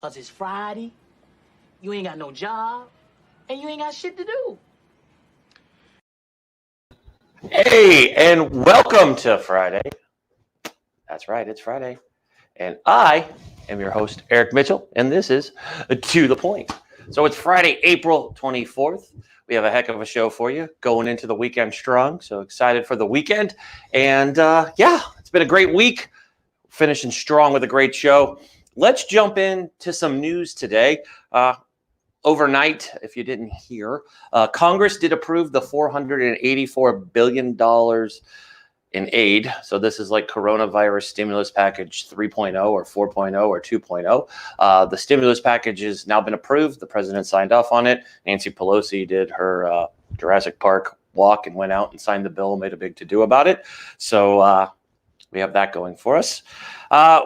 Because it's Friday, you ain't got no job, and you ain't got shit to do. Hey, and welcome to Friday. That's right, it's Friday. And I am your host, Eric Mitchell, and this is To The Point. So it's Friday, April 24th. We have a heck of a show for you going into the weekend strong. So excited for the weekend. And it's been a great week. Finishing strong with a great show. Let's jump into some news today. Overnight, if you didn't hear, Congress did approve the $484 billion in aid. So this is like coronavirus stimulus package 3.0 or 4.0 or 2.0. The stimulus package has now been approved. The president signed off on it. Nancy Pelosi did her Jurassic Park walk and went out and signed the bill, made a big to-do about it. So we have that going for us.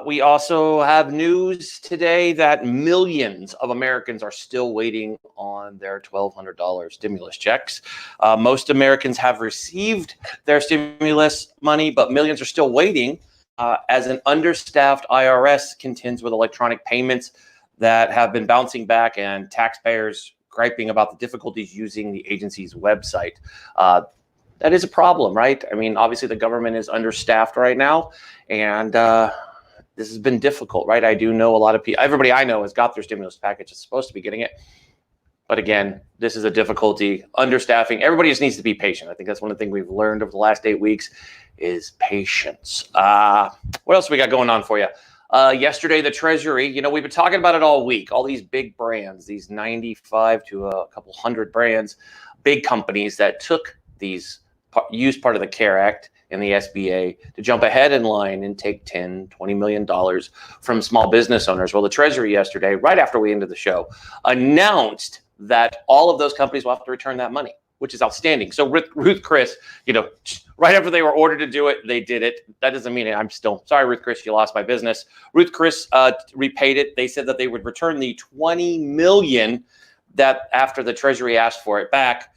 We also have news today that millions of Americans are still waiting on their $1,200 stimulus checks. Most Americans have received their stimulus money, but millions are still waiting as an understaffed IRS contends with electronic payments that have been bouncing back and taxpayers griping about the difficulties using the agency's website. That is a problem, right? I mean, obviously the government is understaffed right now, and this has been difficult, right? I do know a lot of people, everybody I know has got their stimulus package, is supposed to be getting it. But again, this is a difficulty, understaffing. Everybody just needs to be patient. I think that's one of the things we've learned over the last 8 weeks is patience. What else we got going on for you? Yesterday, the Treasury, we've been talking about it all week, all these big brands, these 95 to a couple hundred brands, big companies that took these used part of the CARE Act and the SBA to jump ahead in line and take $10, $20 million from small business owners. Well, the Treasury yesterday, right after we ended the show, announced that all of those companies will have to return that money, which is outstanding. So Ruth Chris, right after they were ordered to do it, they did it. That doesn't mean I'm still sorry, Ruth Chris, you lost my business. Ruth Chris repaid it. They said that they would return the $20 million that after the Treasury asked for it back.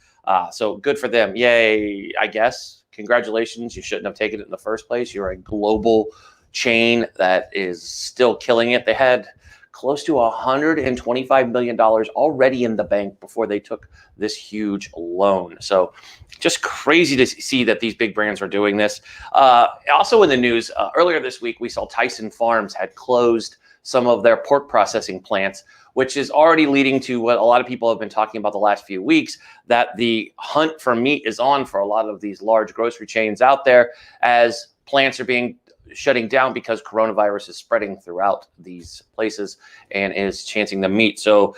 So good for them. Yay, I guess. Congratulations. You shouldn't have taken it in the first place. You're a global chain that is still killing it. They had close to $125 million already in the bank before they took this huge loan. So just crazy to see that these big brands are doing this. Also in the news, earlier this week, we saw Tyson Farms had closed some of their pork processing plants, which is already leading to what a lot of people have been talking about the last few weeks, that the hunt for meat is on for a lot of these large grocery chains out there as plants are shutting down because coronavirus is spreading throughout these places and is chancing the meat. So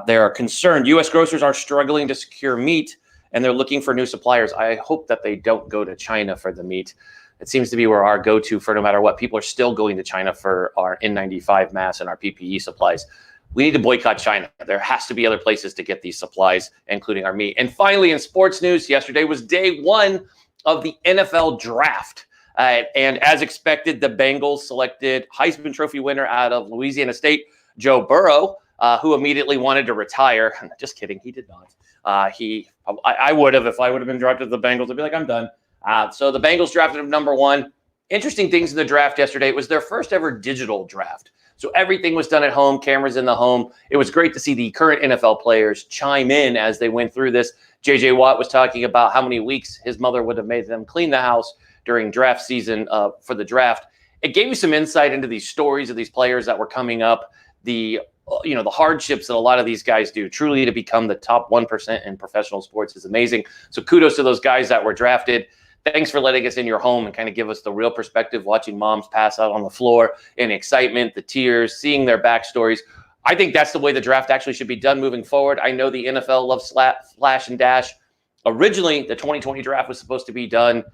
they're concerned. U.S. grocers are struggling to secure meat, and they're looking for new suppliers. I hope that they don't go to China for the meat. It seems to be where our go-to for no matter what. People are still going to China for our N95 masks and our PPE supplies. We need to boycott China. There has to be other places to get these supplies, including our meat. And finally, in sports news, yesterday was day one of the NFL draft. And as expected, the Bengals selected Heisman Trophy winner out of Louisiana State, Joe Burrow, who immediately wanted to retire. Just kidding. He did not. I would have, if I would have been drafted to the Bengals, I'd be like, I'm done. So the Bengals drafted him number one. Interesting things in the draft yesterday. It was their first ever digital draft. So everything was done at home, cameras in the home. It was great to see the current NFL players chime in as they went through this. J.J. Watt was talking about how many weeks his mother would have made them clean the house during draft season for the draft. It gave you some insight into these stories of these players that were coming up, the hardships that a lot of these guys do. Truly to become the top 1% in professional sports is amazing. So kudos to those guys that were drafted. Thanks for letting us in your home and kind of give us the real perspective, watching moms pass out on the floor in excitement, the tears, seeing their backstories. I think that's the way the draft actually should be done moving forward. I know the NFL loves flash and dash. Originally, the 2020 draft was supposed to be done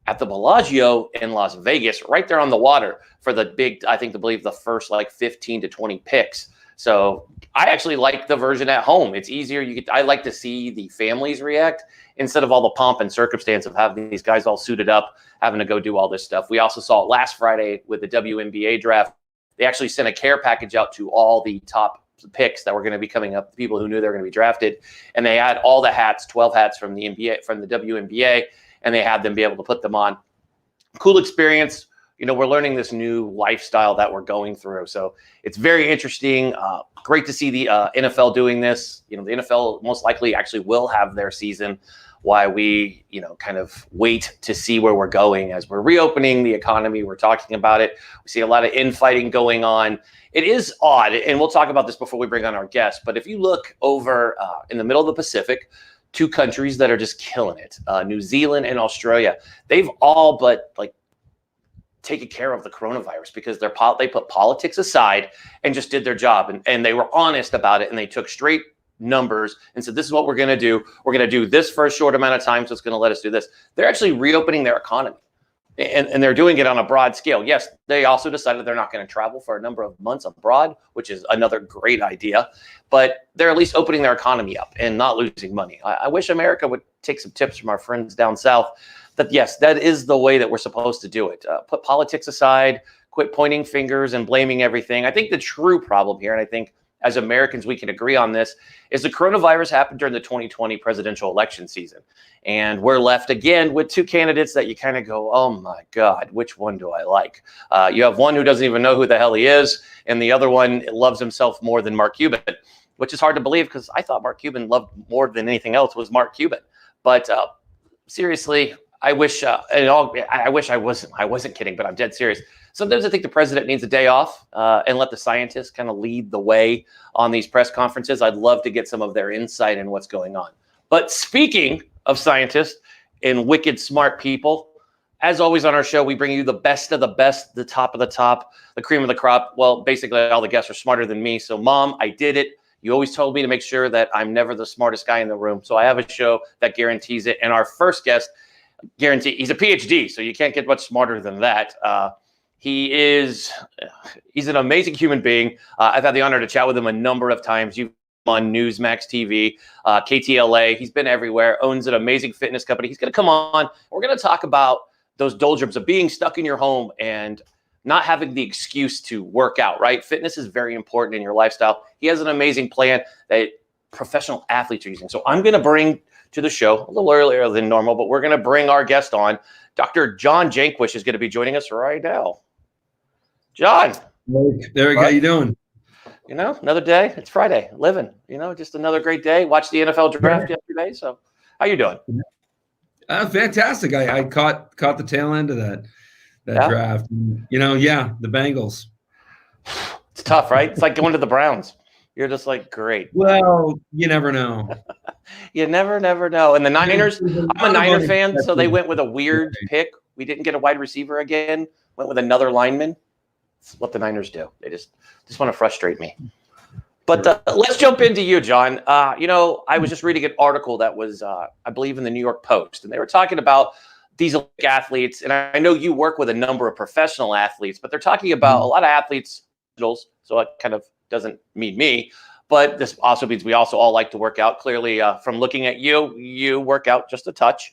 at the Bellagio in Las Vegas, right there on the water for the big, believe the first 15 to 20 picks. So I actually like the version at home. It's easier. I like to see the families react instead of all the pomp and circumstance of having these guys all suited up, having to go do all this stuff. We also saw it last Friday with the WNBA draft. They actually sent a care package out to all the top picks that were going to be coming up, the people who knew they were going to be drafted. And they had all the hats, 12 hats from the NBA, from the WNBA, and they had them be able to put them on. Cool experience. we're learning this new lifestyle that we're going through. So it's very interesting. Great to see the NFL doing this. The NFL most likely actually will have their season while we, kind of wait to see where we're going as we're reopening the economy. We're talking about it. We see a lot of infighting going on. It is odd, and we'll talk about this before we bring on our guest, but if you look over in the middle of the Pacific, two countries that are just killing it, New Zealand and Australia, they've all but taken care of the coronavirus because they put politics aside and just did their job. And they were honest about it, and they took straight numbers and said, this is what we're going to do. We're going to do this for a short amount of time, so it's going to let us do this. They're actually reopening their economy, and they're doing it on a broad scale. Yes, they also decided they're not going to travel for a number of months abroad, which is another great idea, but they're at least opening their economy up and not losing money. I wish America would take some tips from our friends down south. That yes, that is the way that we're supposed to do it. Put politics aside, quit pointing fingers and blaming everything. I think the true problem here, and I think as Americans we can agree on this, is the coronavirus happened during the 2020 presidential election season. And we're left again with two candidates that you kind of go, oh my God, which one do I like? You have one who doesn't even know who the hell he is, and the other one loves himself more than Mark Cuban, which is hard to believe because I thought Mark Cuban loved more than anything else was Mark Cuban. But seriously, I wish I wish I wasn't kidding, but I'm dead serious. Sometimes I think the president needs a day off and let the scientists kind of lead the way on these press conferences. I'd love to get some of their insight in what's going on. But speaking of scientists and wicked smart people, as always on our show, we bring you the best of the best, the top of the top, the cream of the crop. Well, basically all the guests are smarter than me. So Mom, I did it. You always told me to make sure that I'm never the smartest guy in the room. So I have a show that guarantees it. And our first guest, he's a PhD, so you can't get much smarter than that. He's an amazing human being. I've had the honor to chat with him a number of times. You've on Newsmax TV, KTLA. He's been everywhere, owns an amazing fitness company. He's going to come on. We're going to talk about those doldrums of being stuck in your home and not having the excuse to work out, right? Fitness is very important in your lifestyle. He has an amazing plan that professional athletes are using. So I'm going to bring to the show a little earlier than normal, but we're going to bring our guest on. Dr. John Jaquish is going to be joining us right now. John. Derek, how you doing? Another day. It's Friday. Living, just another great day. Watched the NFL draft yesterday. So how you doing? Fantastic. I caught the tail end of that draft. The Bengals. It's tough, right? It's like going to the Browns. You're just like, great. Well, you never know. You never know. And the Niners, I'm a Niner fan, so they went with a weird pick. We didn't get a wide receiver again. Went with another lineman. That's what the Niners do. They just want to frustrate me. But let's jump into you, John. I was just reading an article that was, I believe, in the New York Post, and they were talking about these athletes. And I know you work with a number of professional athletes, but they're talking about a lot of athletes, so it kind of doesn't mean me. But this also means we also all like to work out. Clearly, from looking at you work out just a touch.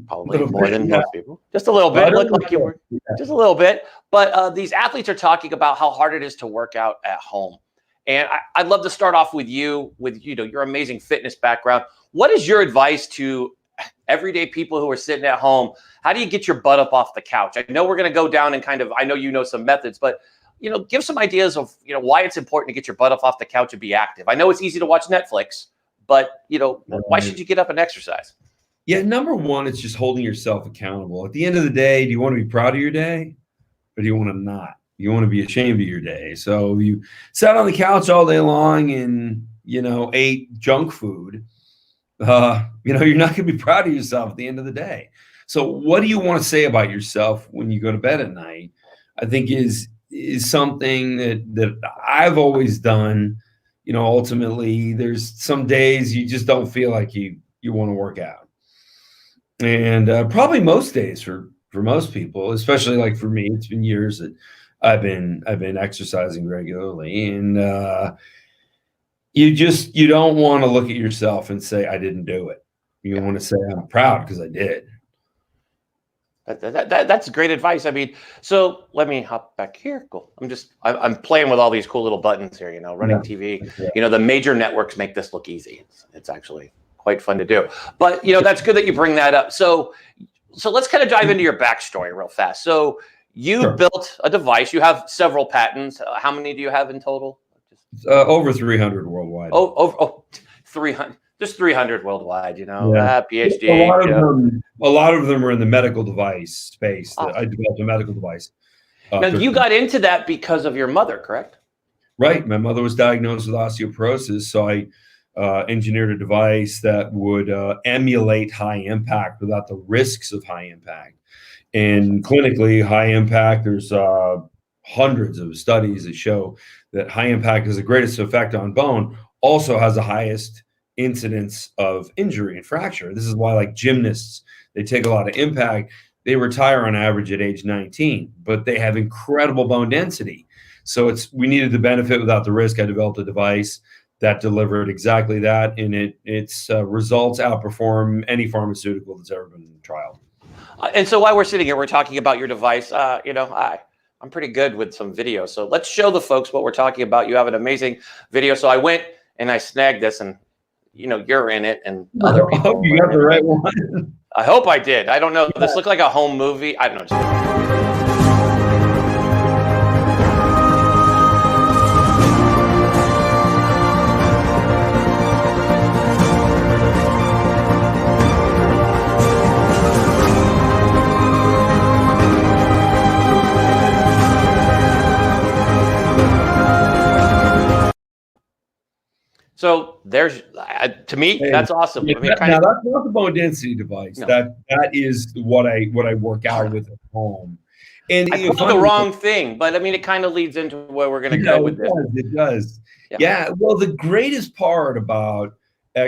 Probably more than most people. Just a little bit. Look like you work just a little bit. But these athletes are talking about how hard it is to work out at home. And I'd love to start off with you, with your amazing fitness background. What is your advice to everyday people who are sitting at home? How do you get your butt up off the couch? I know we're going to go down and I know some methods, but give some ideas of why it's important to get your butt up off the couch and be active. I know it's easy to watch Netflix, but why should you get up and exercise? Yeah, number one, it's just holding yourself accountable. At the end of the day, do you want to be proud of your day, or do you want to not? You want to be ashamed of your day. So you sat on the couch all day long and ate junk food. You're not going to be proud of yourself at the end of the day. So what do you want to say about yourself when you go to bed at night? I think is something that I've always done. Ultimately, there's some days you just don't feel like you want to work out. And probably most days for most people, especially like for me, it's been years that I've been exercising regularly, and you don't want to look at yourself and say I didn't do it. You want to say I'm proud because I did. That's great advice. I mean, so let me hop back here. Cool. I'm playing with all these cool little buttons here. Running TV. The major networks make this look easy. It's actually quite fun to do. But that's good that you bring that up. So let's kind of dive into your backstory real fast. So You built a device. You have several patents. How many do you have in total? Over 300 worldwide. Oh, 300. Just 300 worldwide, PhD. A lot of them are in the medical device space. I developed a medical device. Now, you got into that because of your mother, correct? Right. My mother was diagnosed with osteoporosis, so I engineered a device that would emulate high impact without the risks of high impact. And clinically, high impact, there's hundreds of studies that show that high impact has the greatest effect on bone, also has the highest incidence of injury and fracture. This is why, like gymnasts, they take a lot of impact. They retire on average at age 19, but they have incredible bone density. So we needed the benefit without the risk. I developed a device that delivered exactly that, and its results outperform any pharmaceutical that's ever been trialed. And so while we're sitting here, we're talking about your device. I'm pretty good with some video, so let's show the folks what we're talking about. You have an amazing video. So I went and I snagged this, and you're in it, and other people. I hope you got the right one. I hope I did. I don't know. Yeah. This looked like a home movie. I don't know. So there's, to me, that's awesome. Yeah, now that's not the bone density device. No. That is what I work out with at home. And I put the wrong thing, but I mean, it kind of leads into where we're going to go with this. It does. Yeah. Well, the greatest part about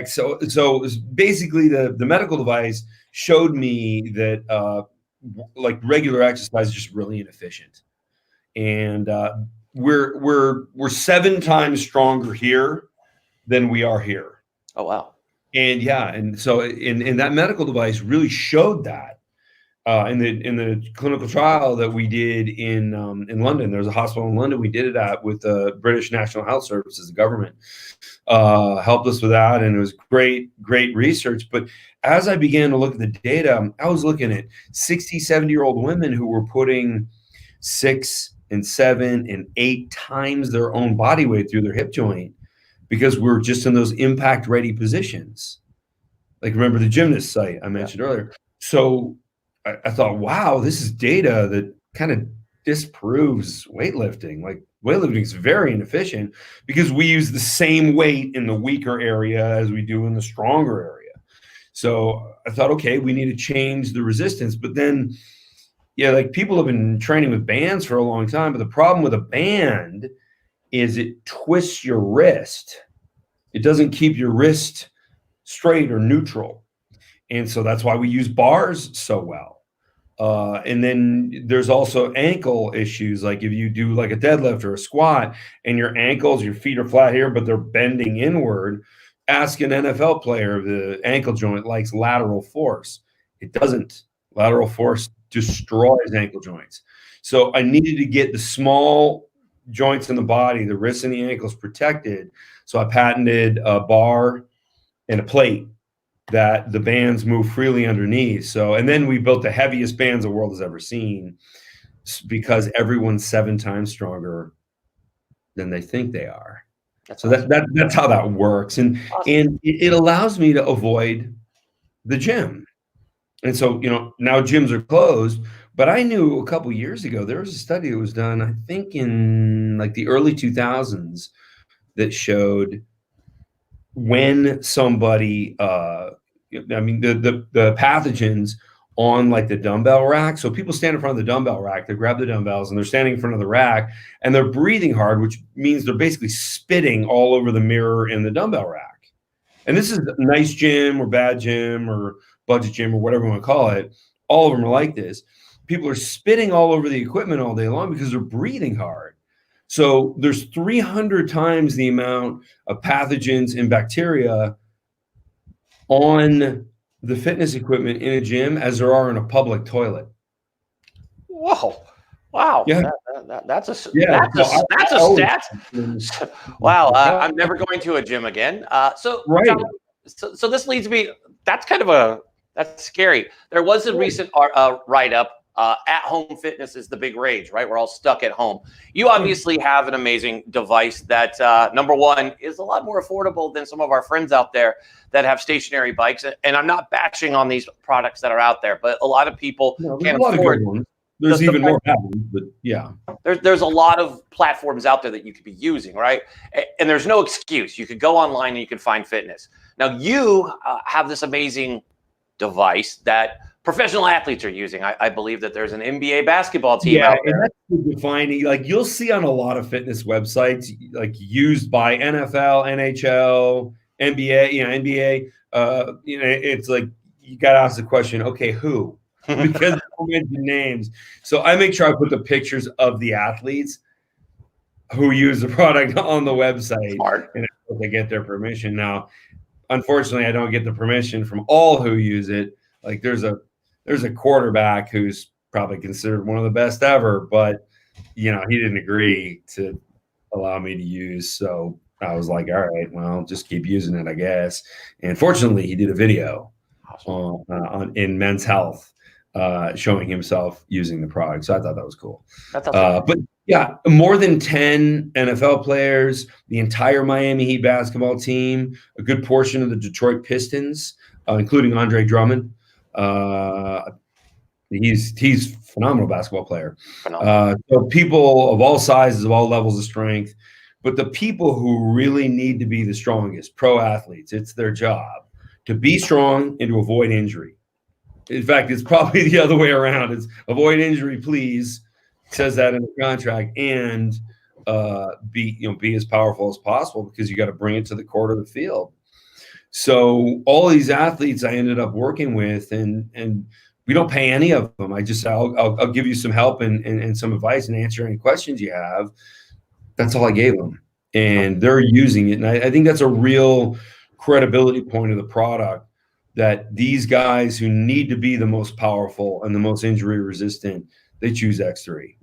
so basically the medical device showed me that like regular exercise is just really inefficient, and we're 7 times stronger here than we are here. Oh, wow. And so in that medical device really showed that in the clinical trial that we did in London. There's a hospital in London we did it at with the British National Health Services. The government helped us with that, and it was great research. But as I began to look at the data, I was looking at 60, 70-year-old women who were putting 6 and 7 and 8 times their own body weight through their hip joint, because we're just in those impact ready positions. Like, remember the gymnast site I mentioned earlier. So I thought, wow, this is data that kind of disproves weightlifting. Like, weightlifting is very inefficient because we use the same weight in the weaker area as we do in the stronger area. So I thought, okay, we need to change the resistance. But then, like, people have been training with bands for a long time, but the problem with a band is it twists your wrist. It doesn't keep your wrist straight or neutral. And so that's why we use bars so well. And then there's also ankle issues. Like if you do like a deadlift or a squat and your ankles, your feet are flat here, but they're bending inward, ask an NFL player if the ankle joint likes lateral force. It doesn't. Lateral force destroys ankle joints. So I needed to get the small joints in the body, the wrists and the ankles, protected. So I patented a bar and a plate that the bands move freely underneath. So, and then we built the heaviest bands the world has ever seen, because everyone's 7 times stronger than they think they are. That's awesome. That's how that works. And it allows me to avoid the gym. And so, now gyms are closed. But I knew a couple of years ago, there was a study that was done, I think in like the early 2000s, that showed when somebody, the pathogens on like the dumbbell rack. So people stand in front of the dumbbell rack, they grab the dumbbells and they're standing in front of the rack and they're breathing hard, which means they're basically spitting all over the mirror in the dumbbell rack. And this is a nice gym or bad gym or budget gym or whatever you want to call it. All of them are like this. People are spitting all over the equipment all day long because they're breathing hard. So there's 300 times the amount of pathogens and bacteria on the fitness equipment in a gym as there are in a public toilet. Whoa. Wow. Yeah. That's a stat. Wow. I'm never going to a gym again. So this leads me, that's scary. There was a recent write-up at-home fitness is the big rage, right? We're all stuck at home. You obviously have an amazing device that, number one, is a lot more affordable than some of our friends out there that have stationary bikes. And I'm not bashing on these products that are out there, but a lot of people can't afford. There's even more happening, but yeah. There's a lot of platforms out there that you could be using, right? And there's no excuse. You could go online and you can find fitness. Now, you have this amazing device that professional athletes are using. I believe that there's an NBA basketball team out there. And that's defining. Like you'll see on a lot of fitness websites, like used by NFL, NHL, NBA. NBA. It's like you got to ask the question. Okay, who? Because I mention names. So I make sure I put the pictures of the athletes who use the product on the website. Smart. And they get their permission. Now, unfortunately, I don't get the permission from all who use it. Like there's a quarterback who's probably considered one of the best ever, but he didn't agree to allow me to use. So I was like, all right, well, just keep using it, I guess. And fortunately, he did a video in Men's Health showing himself using the product. So I thought that was cool. That's awesome. But yeah, more than 10 NFL players, the entire Miami Heat basketball team, a good portion of the Detroit Pistons, including Andre Drummond. He's a phenomenal basketball player. So people of all sizes, of all levels of strength, but the people who really need to be the strongest, pro athletes, it's their job to be strong and to avoid injury. In fact, it's probably the other way around. It's avoid injury, please. It says that in the contract, and be as powerful as possible because you got to bring it to the court or the field. So all these athletes I ended up working with, and we don't pay any of them. I just I'll give you some help and some advice and answer any questions you have. That's all I gave them, and they're using it. And I think that's a real credibility point of the product, that these guys who need to be the most powerful and the most injury resistant, they choose X3.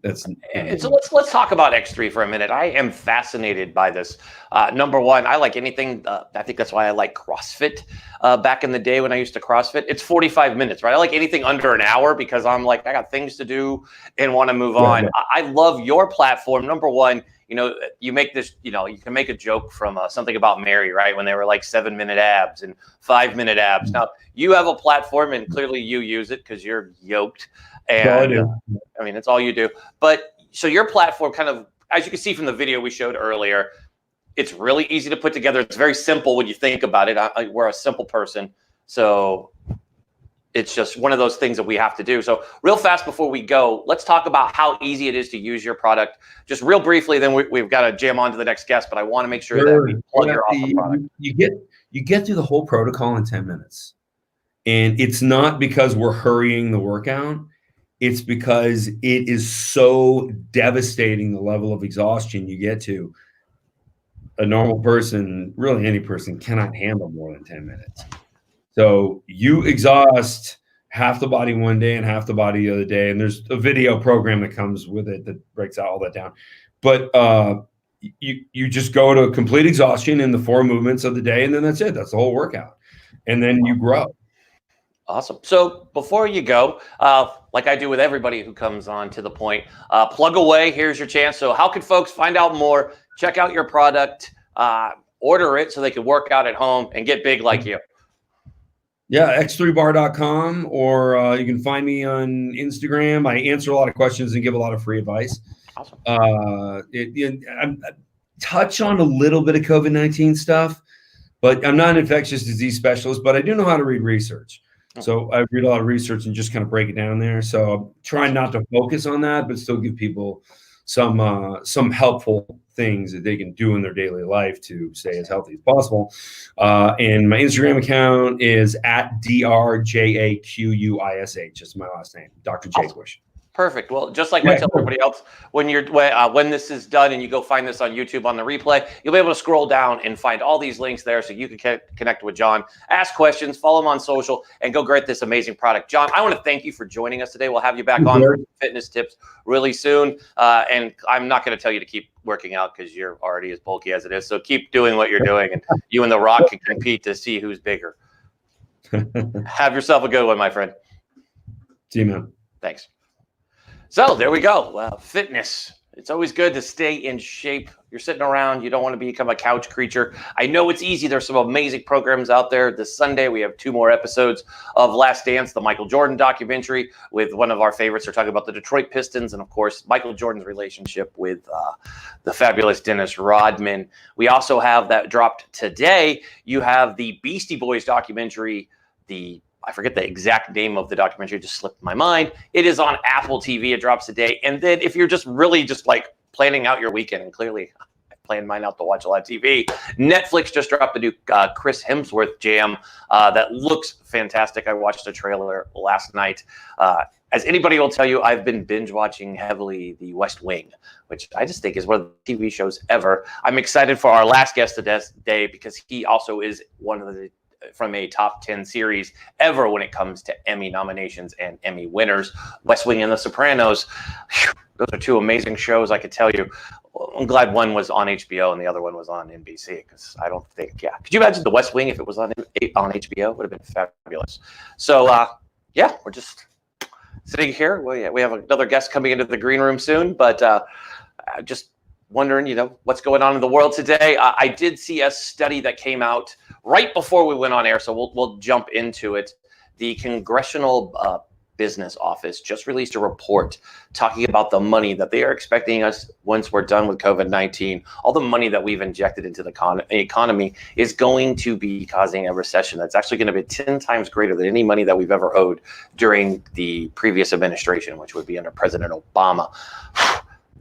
So let's talk about X3 for a minute. I am fascinated by this. Number one, I like anything. I think that's why I like CrossFit. Back in the day when I used to CrossFit, it's 45 minutes, right? I like anything under an hour because I'm like, I got things to do and want to move on. I love your platform. Number one, you make this, you can make a joke from Something About Mary, right? When they were like 7-minute abs and 5-minute abs. Now you have a platform and clearly you use it because you're yoked. And it's all you do. But so your platform kind of, as you can see from the video we showed earlier, it's really easy to put together. It's very simple when you think about it. We're a simple person. So it's just one of those things that we have to do. So real fast before we go, let's talk about how easy it is to use your product. Just real briefly, then we've got to jam on to the next guest, but I want to make sure that we plug your awesome product. You get through the whole protocol in 10 minutes. And it's not because we're hurrying the workout. It's because it is so devastating, the level of exhaustion you get to. A normal person, really any person, cannot handle more than 10 minutes. So you exhaust half the body one day and half the body the other day. And there's a video program that comes with it that breaks all that down. But you just go to complete exhaustion in the 4 movements of the day, and then that's it. That's the whole workout. And then you grow. Awesome. So before you go, like I do with everybody who comes on to the point, plug away. Here's your chance. So how can folks find out more, check out your product, order it so they can work out at home and get big like you? Yeah, x3bar.com, or you can find me on Instagram. I answer a lot of questions and give a lot of free advice. Awesome. I touch on a little bit of COVID-19 stuff, but I'm not an infectious disease specialist, but I do know how to read research. So I read a lot of research and just kind of break it down there. So I'm trying not to focus on that, but still give people some helpful things that they can do in their daily life to stay as healthy as possible. And my Instagram account is at DRJAQUISH. It's my last name, Dr. Jaquish. Perfect. Well, just like I tell everybody else, when this is done and you go find this on YouTube on the replay, you'll be able to scroll down and find all these links there so you can connect with John, ask questions, follow him on social, and go get this amazing product. John, I want to thank you for joining us today. We'll have you back on for fitness tips really soon. And I'm not going to tell you to keep working out because you're already as bulky as it is. So keep doing what you're doing, and you and The Rock can compete to see who's bigger. Have yourself a good one, my friend. See you, man. Thanks. So there we go. Fitness. It's always good to stay in shape. You're sitting around. You don't want to become a couch creature. I know it's easy. There's some amazing programs out there. This Sunday, we have 2 more episodes of Last Dance, the Michael Jordan documentary with one of our favorites. We're talking about the Detroit Pistons and, of course, Michael Jordan's relationship with the fabulous Dennis Rodman. We also have that dropped today. You have the Beastie Boys documentary, I forget the exact name of the documentary, it just slipped my mind. It is on Apple TV. It drops today. And then if you're just really just like planning out your weekend, and clearly I planned mine out to watch a lot of TV, Netflix just dropped the new Chris Hemsworth jam that looks fantastic. I watched the trailer last night. As anybody will tell you, I've been binge watching heavily The West Wing, which I just think is one of the TV shows ever. I'm excited for our last guest today because he also is one of the from a top 10 series ever when it comes to Emmy nominations and Emmy winners. West Wing and The Sopranos, those are 2 amazing shows, I could tell you. I'm glad one was on HBO and the other one was on NBC, because I don't think, could you imagine The West Wing if it was on HBO? It would have been fabulous. So, we're just sitting here. We have another guest coming into the green room soon, but just wondering, what's going on in the world today. I did see a study that came out right before we went on air, so we'll jump into it. The Congressional Business Office just released a report talking about the money that they are expecting us once we're done with COVID-19. All the money that we've injected into the economy is going to be causing a recession that's actually going to be 10 times greater than any money that we've ever owed during the previous administration, which would be under President Obama.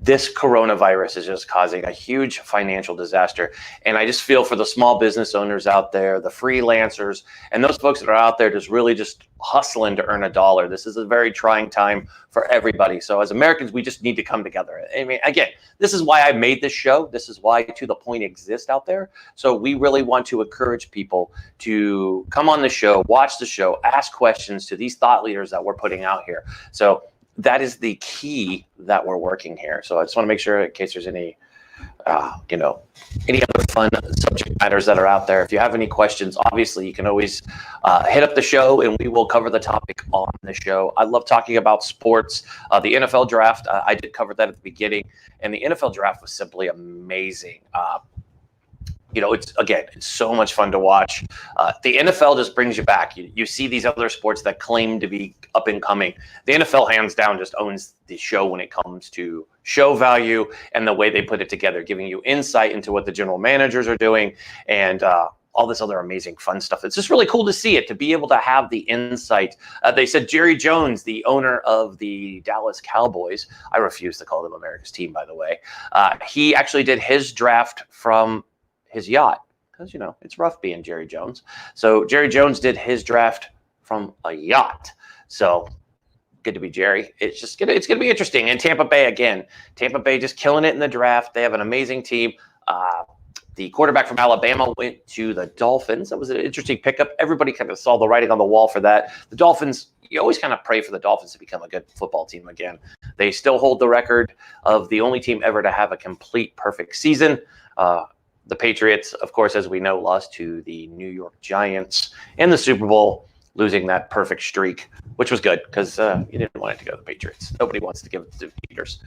This coronavirus is just causing a huge financial disaster. And I just feel for the small business owners out there, the freelancers, and those folks that are out there just hustling to earn a dollar. This is a very trying time for everybody. So as Americans, we just need to come together. I mean, again, this is why I made this show. This is why To The Point exists out there. So we really want to encourage people to come on the show, watch the show, ask questions to these thought leaders that we're putting out here. So that is the key that we're working here. So I just want to make sure, in case there's any, any other fun subject matters that are out there. If you have any questions, obviously you can always hit up the show and we will cover the topic on the show. I love talking about sports. The NFL draft, I did cover that at the beginning, and the NFL draft was simply amazing. It's so much fun to watch. The NFL just brings you back. You see these other sports that claim to be up and coming. The NFL, hands down, just owns the show when it comes to show value and the way they put it together, giving you insight into what the general managers are doing and all this other amazing fun stuff. It's just really cool to see it, to be able to have the insight. They said Jerry Jones, the owner of the Dallas Cowboys, I refuse to call them America's team, by the way, he actually did his draft from his yacht, because it's rough being Jerry Jones. So Jerry Jones did his draft from a yacht. So good to be Jerry. It's gonna be interesting. And Tampa Bay just killing it in the draft. They have an amazing team. The quarterback from Alabama went to the Dolphins. That was an interesting pickup. Everybody kind of saw the writing on the wall for that. The Dolphins, you always kind of pray for the Dolphins to become a good football team again. They still hold the record of the only team ever to have a complete perfect season. The Patriots, of course, as we know, lost to the New York Giants in the Super Bowl, losing that perfect streak, which was good because you didn't want it to go to the Patriots. Nobody wants to give it to the cheaters.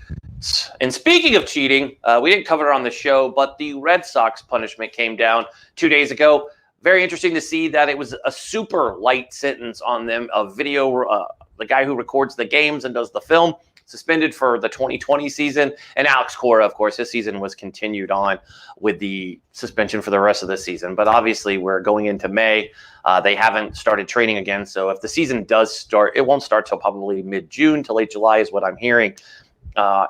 And speaking of cheating, we didn't cover it on the show, but the Red Sox punishment came down 2 days ago. Very interesting to see that it was a super light sentence on them. A video, the guy who records the games and does the film, suspended for the 2020 season. And Alex Cora, of course, his season was continued on with the suspension for the rest of the season. But obviously, we're going into May. They haven't started training again. So if the season does start, it won't start till probably mid-June to late July is what I'm hearing.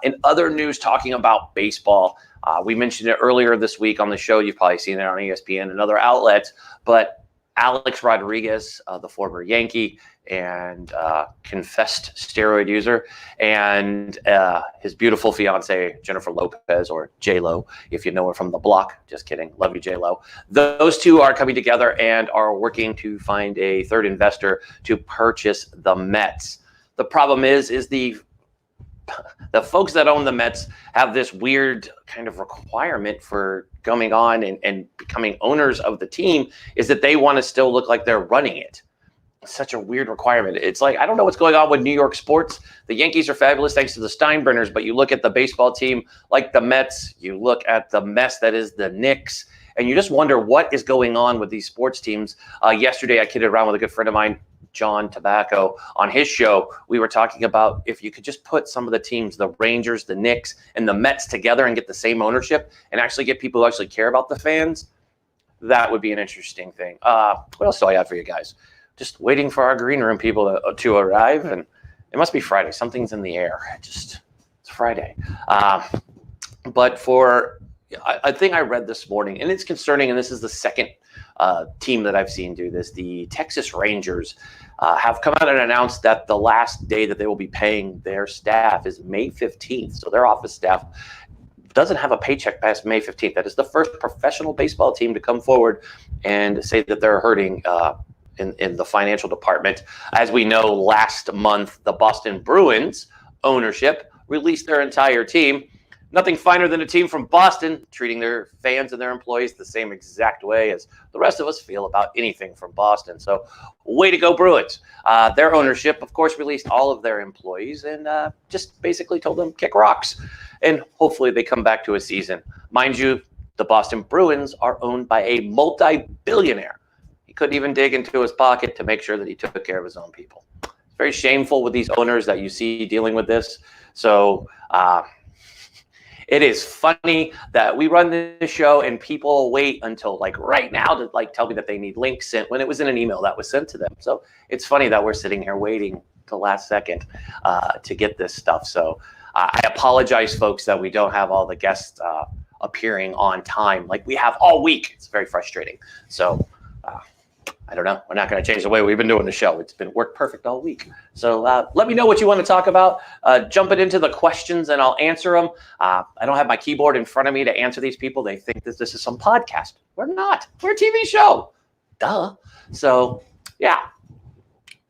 In other news, talking about baseball, we mentioned it earlier this week on the show. You've probably seen it on ESPN and other outlets. But Alex Rodriguez, the former Yankee and confessed steroid user, and his beautiful fiance, Jennifer Lopez, or J-Lo, if you know her from The Block. Just kidding. Love you, J-Lo. Those two are coming together and are working to find a third investor to purchase the Mets. The problem is the folks that own the Mets have this weird kind of requirement for coming on and becoming owners of the team, is that they want to still look like they're running it. such a weird requirement. It's like, I don't know what's going on with New York sports. The Yankees are fabulous thanks to the Steinbrenners, but you look at the baseball team like the Mets, you look at the mess that is the Knicks, and you just wonder what is going on with these sports teams. Yesterday, I kidded around with a good friend of mine, John Tobacco, on his show. We were talking about if you could just put some of the teams, the Rangers, the Knicks, and the Mets together and get the same ownership and actually get people who actually care about the fans, that would be an interesting thing. What else do I have for you guys? Just waiting for our green room people to arrive, and it must be Friday. Something's in the air. It's Friday. But I think I read this morning, and it's concerning, and this is the second team that I've seen do this. The Texas Rangers have come out and announced that the last day that they will be paying their staff is May 15th. So their office staff doesn't have a paycheck past May 15th. That is the first professional baseball team to come forward and say that they're hurting in the financial department. As we know, last month, the Boston Bruins ownership released their entire team. Nothing finer than a team from Boston treating their fans and their employees the same exact way as the rest of us feel about anything from Boston. So way to go, Bruins. Their ownership, of course, released all of their employees and just basically told them kick rocks. And hopefully they come back to a season. Mind you, the Boston Bruins are owned by a multi-billionaire. He couldn't even dig into his pocket to make sure that he took care of his own people. It's very shameful with these owners that you see dealing with this. So it is funny that we run this show and people wait until like right now to like tell me that they need links sent when it was in an email that was sent to them. So it's funny that we're sitting here waiting till last second to get this stuff. So I apologize, folks, that we don't have all the guests appearing on time like we have all week. It's very frustrating. So I don't know. We're not going to change the way we've been doing the show. It's been worked perfect all week. So let me know what you want to talk about. Jump it into the questions and I'll answer them. I don't have my keyboard in front of me to answer these people. They think that this is some podcast. We're not. We're a TV show. Duh. So, yeah,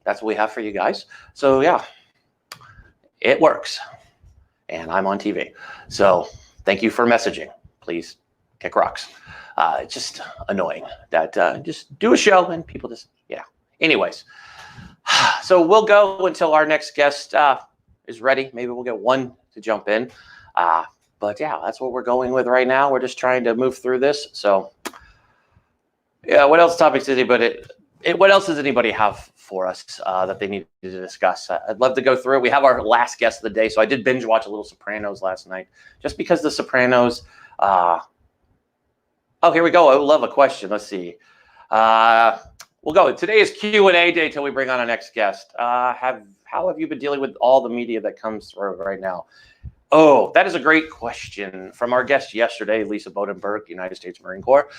that's what we have for you guys. So, yeah, it works. And I'm on TV. So thank you for messaging. Please kick rocks. It's just annoying that just do a show and people just, yeah. Anyways, so we'll go until our next guest is ready. Maybe we'll get one to jump in. But yeah, that's what we're going with right now. We're just trying to move through this. So yeah, what else topics did what else does anybody have for us that they need to discuss? I'd love to go through it. We have our last guest of the day. So I did binge watch a little Sopranos last night just because the Sopranos oh, here we go. I would love a question. Let's see. We'll go. Today is Q&A day till we bring on our next guest. How have you been dealing with all the media that comes through right now? Oh, that is a great question from our guest yesterday, Lisa Bodenberg, United States Marine Corps.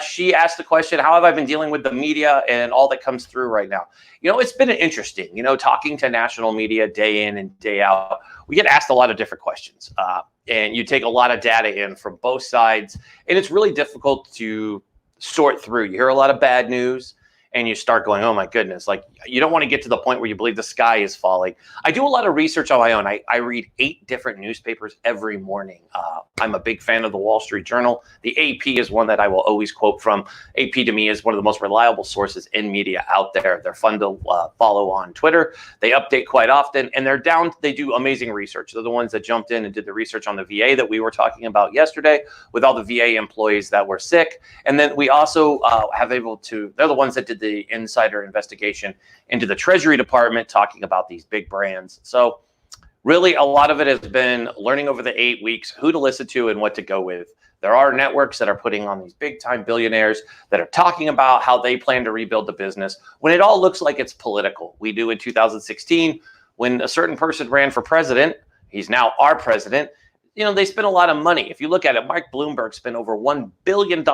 She asked the question, how have I been dealing with the media and all that comes through right now? You know, it's been interesting, talking to national media day in and day out. We get asked a lot of different questions. And you take a lot of data in from both sides, and it's really difficult to sort through. You hear a lot of bad news, and you start going, oh my goodness, like you don't want to get to the point where you believe the sky is falling. I do a lot of research on my own. I read 8 different newspapers every morning. I'm a big fan of the Wall Street Journal. The AP is one that I will always quote from. AP to me is one of the most reliable sources in media out there. They're fun to follow on Twitter. They update quite often, and they do amazing research. They're the ones that jumped in and did the research on the VA that we were talking about yesterday with all the VA employees that were sick. And then we also they're the ones that did the insider investigation into the Treasury Department talking about these big brands. So really, a lot of it has been learning over the 8 weeks who to listen to and what to go with. There are networks that are putting on these big-time billionaires that are talking about how they plan to rebuild the business when it all looks like it's political. We do in 2016 when a certain person ran for president. He's now our president. They spent a lot of money. If you look at it, Mike Bloomberg spent over $1 billion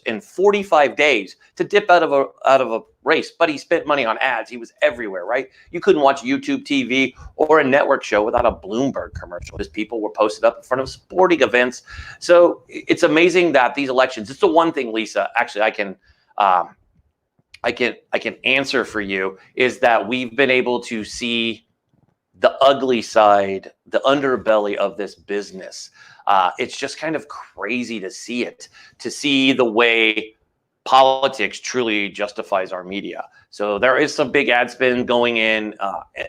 in 45 days to dip out of a race, but he spent money on ads. He was everywhere, right? You couldn't watch YouTube TV or a network show without a Bloomberg commercial. His people were posted up in front of sporting events. So it's amazing that these elections, it's the one thing, Lisa, actually I can answer for you, is that we've been able to see the ugly side, the underbelly of this business. It's just kind of crazy to see it, to see the way politics truly justifies our media. So there is some big ad spin going in,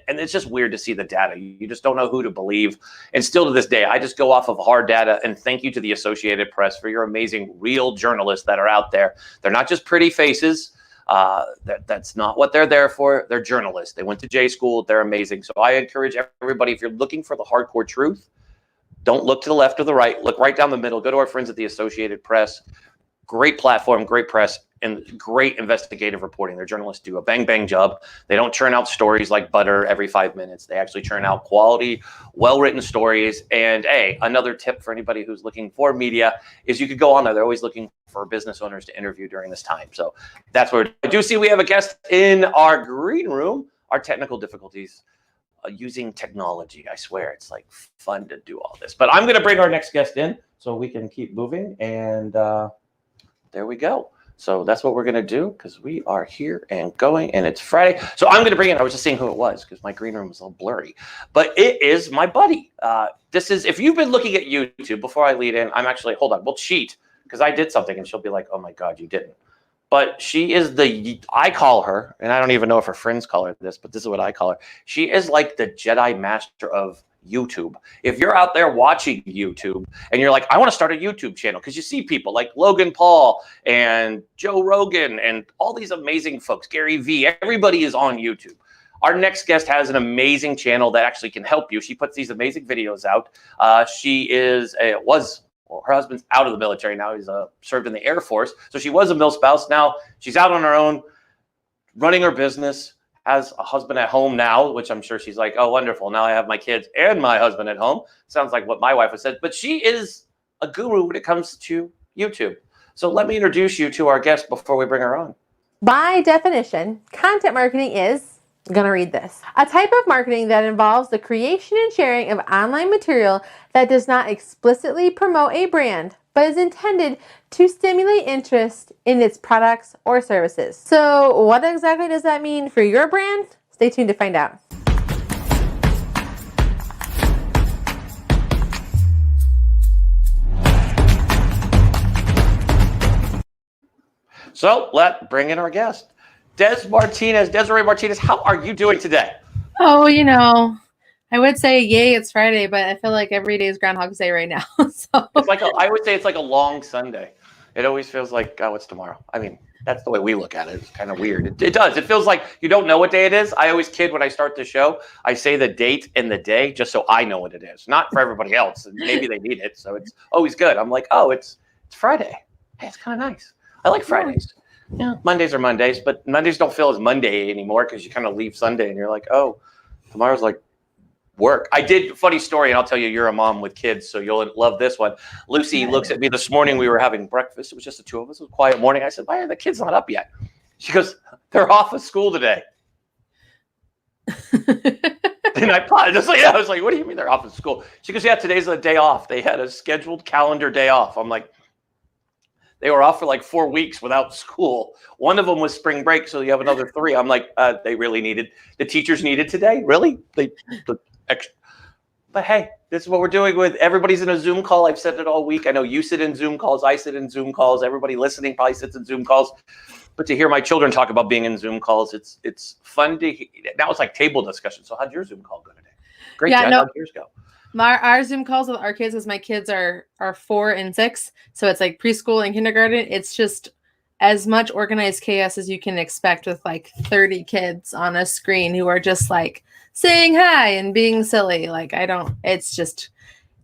and it's just weird to see the data. You just don't know who to believe. And still to this day, I just go off of hard data, and thank you to the Associated Press for your amazing real journalists that are out there. They're not just pretty faces. That's not what they're there for. They're journalists. They went to J school. They're amazing. So I encourage everybody, if you're looking for the hardcore truth, don't look to the left or the right. Look right down the middle. Go to our friends at the Associated Press. Great platform, great press, and great investigative reporting. Their journalists do a bang job. They don't churn out stories like butter every 5 minutes. They actually churn out quality, well-written stories. And hey, another tip for anybody who's looking for media is you could go on there. They're always looking for business owners to interview during this time. So that's where I do see we have a guest in our green room. Our technical difficulties using technology. I swear it's like fun to do all this. But I'm going to bring our next guest in so we can keep moving. And there we go. So that's what we're going to do because we are here and going, and it's Friday. So I'm going to bring in, I was just seeing who it was because my green room was a little blurry, but it is my buddy. This is, if you've been looking at YouTube, before I lead in, I'm actually, hold on, we'll cheat because I did something and she'll be like, oh my God, you didn't. But she is I call her, and I don't even know if her friends call her this, but this is what I call her. She is like the Jedi Master of YouTube. If you're out there watching YouTube and you're like, I want to start a YouTube channel, because you see people like Logan Paul and Joe Rogan and all these amazing folks, Gary Vee, everybody is on YouTube. Our next guest has an amazing channel that actually can help you. She puts these amazing videos out. Her husband's out of the military now. He's served in the Air Force. So she was a milspouse. Now she's out on her own, running her business, has a husband at home now, which I'm sure she's like, oh, wonderful. Now I have my kids and my husband at home. Sounds like what my wife would said. But she is a guru when it comes to YouTube. So let me introduce you to our guest before we bring her on. By definition, content marketing is, I'm going to read this, a type of marketing that involves the creation and sharing of online material that does not explicitly promote a brand, but is intended to stimulate interest in its products or services. So what exactly does that mean for your brand? Stay tuned to find out. So let's bring in our guest, Desiree Martinez. How are you doing today? Oh, I would say, yay, it's Friday, but I feel like every day is Groundhog's Day right now. So It's like I would say it's like a long Sunday. It always feels like, oh, it's tomorrow. I mean, that's the way we look at it. It's kind of weird. It does. It feels like you don't know what day it is. I always kid when I start the show. I say the date and the day just so I know what it is, not for everybody else. Maybe they need it, so it's always good. I'm like, oh, it's Friday. Hey, it's kind of nice. I like Fridays. Yeah, Mondays are Mondays, but Mondays don't feel as Monday anymore because you kind of leave Sunday and you're like, oh, tomorrow's like work. I did, funny story, and I'll tell you, you're a mom with kids, so you'll love this one. Lucy looks at me this morning. We were having breakfast. It was just the two of us. It was a quiet morning. I said, why are the kids not up yet? She goes, they're off of school today. And I was like, what do you mean they're off of school? She goes, yeah, today's the day off. They had a scheduled calendar day off. I'm like, they were off for like 4 weeks without school. One of them was spring break, so you have another 3. I'm like, they really needed, the teachers needed today? Really? But hey, this is what we're doing with everybody's in a Zoom call. I've said it all week. I know you sit in Zoom calls. I sit in Zoom calls. Everybody listening probably sits in Zoom calls. But to hear my children talk about being in Zoom calls, it's fun to hear. Now it's like table discussion. So how'd your Zoom call go today? Great, Jen. How'd yours go? Our Zoom calls with our kids, because my kids are 4 and 6, so it's like preschool and kindergarten. It's just as much organized chaos as you can expect with like 30 kids on a screen who are just like saying hi and being silly. Like it's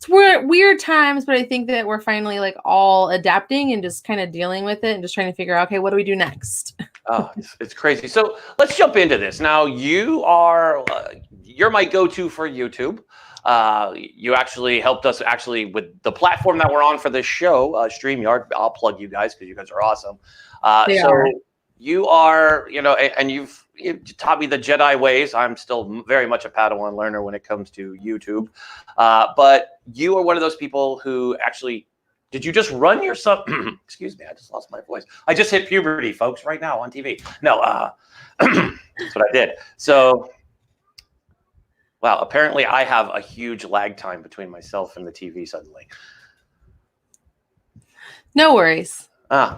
weird times, but I think that we're finally like all adapting and just kind of dealing with it and just trying to figure out, okay, what do we do next? Oh, it's crazy. So let's jump into this. Now you're my go-to for YouTube. You actually helped us with the platform that we're on for this show, StreamYard. I'll plug you guys because you guys are awesome. You are, and you've taught me the Jedi ways. I'm still very much a Padawan learner when it comes to YouTube. But you are one of those people who actually, did you just run yourself? Excuse me, I just lost my voice. I just hit puberty, folks, right now on TV. No, that's what I did. So, wow, apparently I have a huge lag time between myself and the TV suddenly. No worries.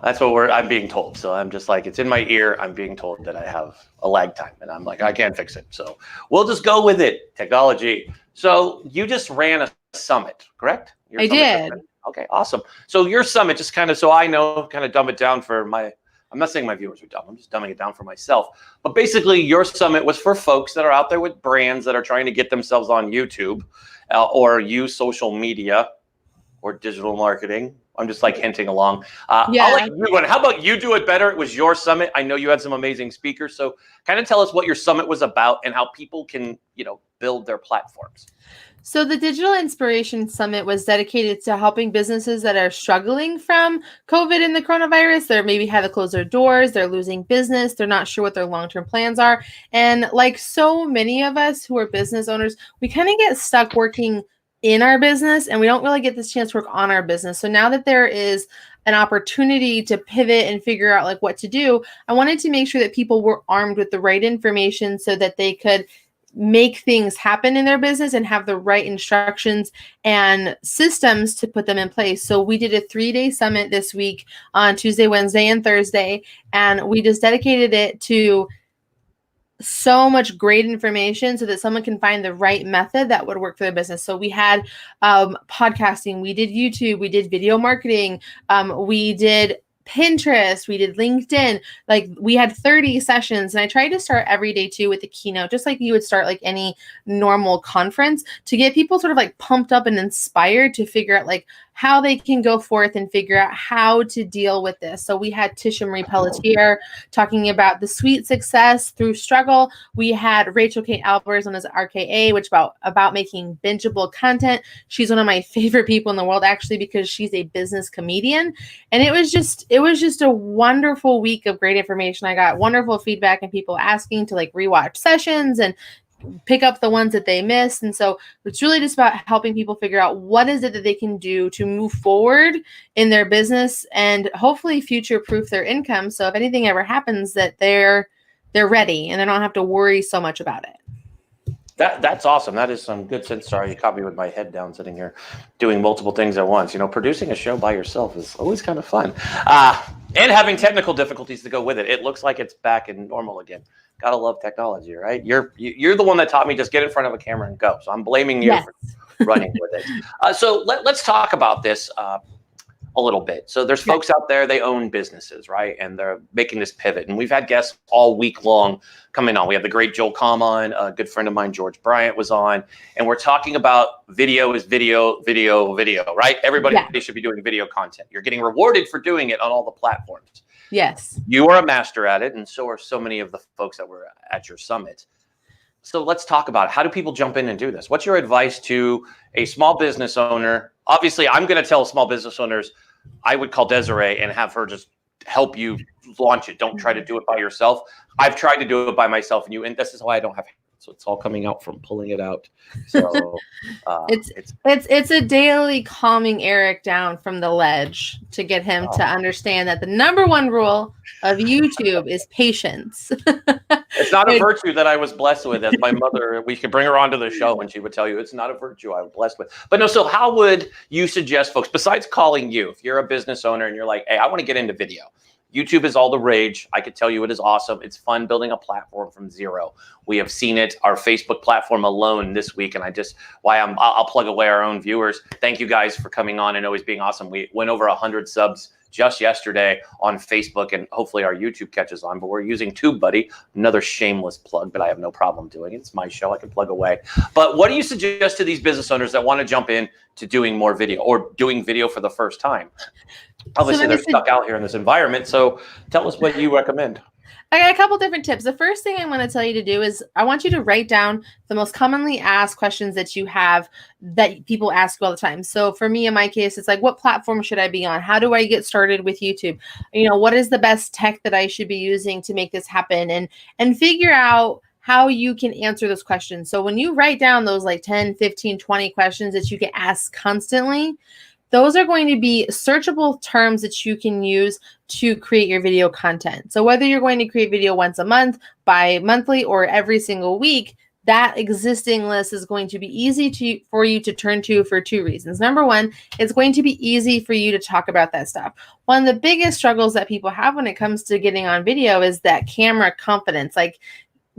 That's what I'm being told. So I'm just like, it's in my ear. I'm being told that I have a lag time, and I'm like, I can't fix it. So we'll just go with it. Technology. So you just ran a summit, correct? I did. Okay, awesome. So your summit, just kind of so I know, kind of dumb it down for I'm not saying my viewers are dumb. I'm just dumbing it down for myself. But basically, your summit was for folks that are out there with brands that are trying to get themselves on YouTube or use social media or digital marketing. I'm just like hinting along. I'll let you go. How about you do it better? It was your summit. I know you had some amazing speakers. So kind of tell us what your summit was about and how people can, build their platforms. So the Digital Inspiration Summit was dedicated to helping businesses that are struggling from COVID and the coronavirus. They're maybe had to close their doors, they're losing business, they're not sure what their long-term plans are. And like so many of us who are business owners, we kind of get stuck working in our business and we don't really get this chance to work on our business. So now that there is an opportunity to pivot and figure out like what to do, I wanted to make sure that people were armed with the right information so that they could make things happen in their business and have the right instructions and systems to put them in place. So we did a 3-day summit this week on Tuesday, Wednesday, and Thursday, and we just dedicated it to so much great information so that someone can find the right method that would work for their business. So we had podcasting, we did YouTube, we did video marketing, we did Pinterest, we did LinkedIn, like we had 30 sessions, and I tried to start every day too with a keynote, just like you would start like any normal conference, to get people sort of like pumped up and inspired to figure out like how they can go forth and figure out how to deal with this. So we had Tisha Marie Pelletier talking about the sweet success through struggle. We had Rachel Kate Albers, known as RKA, which about making bingeable content. She's one of my favorite people in the world, actually, because she's a business comedian. And it was just a wonderful week of great information. I got wonderful feedback and people asking to like rewatch sessions and pick up the ones that they missed. And so it's really just about helping people figure out what is it that they can do to move forward in their business and hopefully future-proof their income. So if anything ever happens, that they're ready and they don't have to worry so much about it. That's awesome. That is some good sense. Sorry, you caught me with my head down sitting here doing multiple things at once. Producing a show by yourself is always kind of fun. And having technical difficulties to go with it. It looks like it's back in normal again. Gotta love technology, right? You're the one that taught me just get in front of a camera and go. So I'm blaming you for running with it. So let's talk about this a little bit. So there's folks out there, they own businesses, right? And they're making this pivot. And we've had guests all week long coming on. We have the great Joel Comm on, a good friend of mine, George Bryant, was on. And we're talking about video is video, right? Everybody should be doing video content. You're getting rewarded for doing it on all the platforms. Yes. You are a master at it, and so are so many of the folks that were at your summit. So let's talk about it. How do people jump in and do this? What's your advice to a small business owner? Obviously, I'm going to tell small business owners, I would call Desiree and have her just help you launch it. Don't try to do it by yourself. I've tried to do it by myself, and this is why I don't have hands. So it's all coming out from pulling it out. So it's a daily calming Eric down from the ledge to get him to understand that the number one rule of YouTube is patience. It's not a virtue that I was blessed with. As my mother, we could bring her onto the show and she would tell you it's not a virtue I was blessed with. But no, so how would you suggest folks, besides calling you, if you're a business owner and you're like, hey, I want to get into video. YouTube is all the rage. I could tell you it is awesome. It's fun building a platform from zero. We have seen it, our Facebook platform alone this week. And I'll plug away our own viewers. Thank you guys for coming on and always being awesome. We went over 100 subs just yesterday on Facebook, and hopefully our YouTube catches on. But we're using TubeBuddy, another shameless plug, but I have no problem doing it. It's my show. I can plug away. But what do you suggest to these business owners that want to jump in to doing more video or doing video for the first time? Obviously, they're stuck out here in this environment. So tell us what you recommend. I got a couple different tips. The first thing I want to tell you to do is I want you to write down the most commonly asked questions that you have that people ask you all the time. So for me, in my case, it's like, what platform should I be on? How do I get started with YouTube? What is the best tech that I should be using to make this happen? And figure out how you can answer those questions. So when you write down those like 10, 15, 20 questions that you get asked constantly, those are going to be searchable terms that you can use to create your video content. So whether you're going to create video once a month, bi-monthly, or every single week, that existing list is going to be easy for you to turn to for two reasons. Number one, it's going to be easy for you to talk about that stuff. One of the biggest struggles that people have when it comes to getting on video is that camera confidence. Like,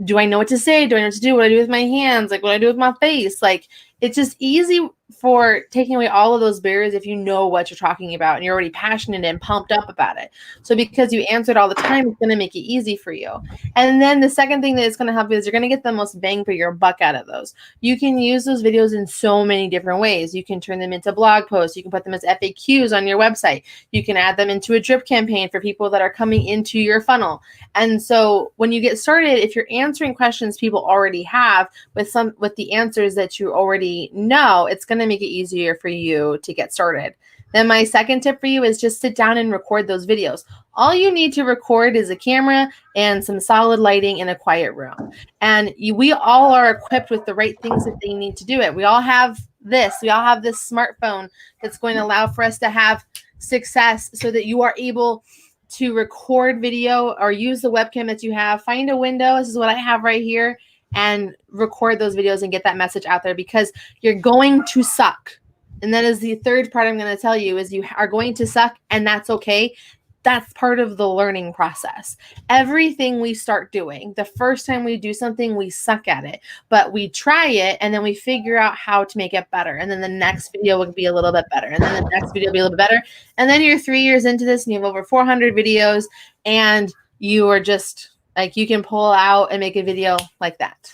do I know what to say? Do I know what to do? What do I do with my hands? Like, what do I do with my face? Like, it's just easy for taking away all of those barriers if you know what you're talking about and you're already passionate and pumped up about it. So because you answer it all the time, it's going to make it easy for you. And then the second thing that it's going to help you is you're going to get the most bang for your buck out of those. You can use those videos in so many different ways. You can turn them into blog posts. You can put them as FAQs on your website. You can add them into a drip campaign for people that are coming into your funnel. And so when you get started, if you're answering questions people already have with the answers that you already know, it's going to make it easier for you to get started. Then my second tip for you is just sit down and record those videos. All you need to record is a camera and some solid lighting in a quiet room. And we all are equipped with the right things that they need to do it. We all have this. We all have this smartphone that's going to allow for us to have success so that you are able to record video or use the webcam that you have. Find a window. This is what I have right here. And record those videos and get that message out there, because you're going to suck. And that is the third part I'm going to tell you, is you are going to suck, and that's okay. That's part of the learning process. Everything we start doing, the first time we do something, we suck at it, but we try it and then we figure out how to make it better. And then the next video will be a little bit better. And then the next video will be a little bit better. And then you're 3 years into this and you have over 400 videos and you are just like, you can pull out and make a video like that.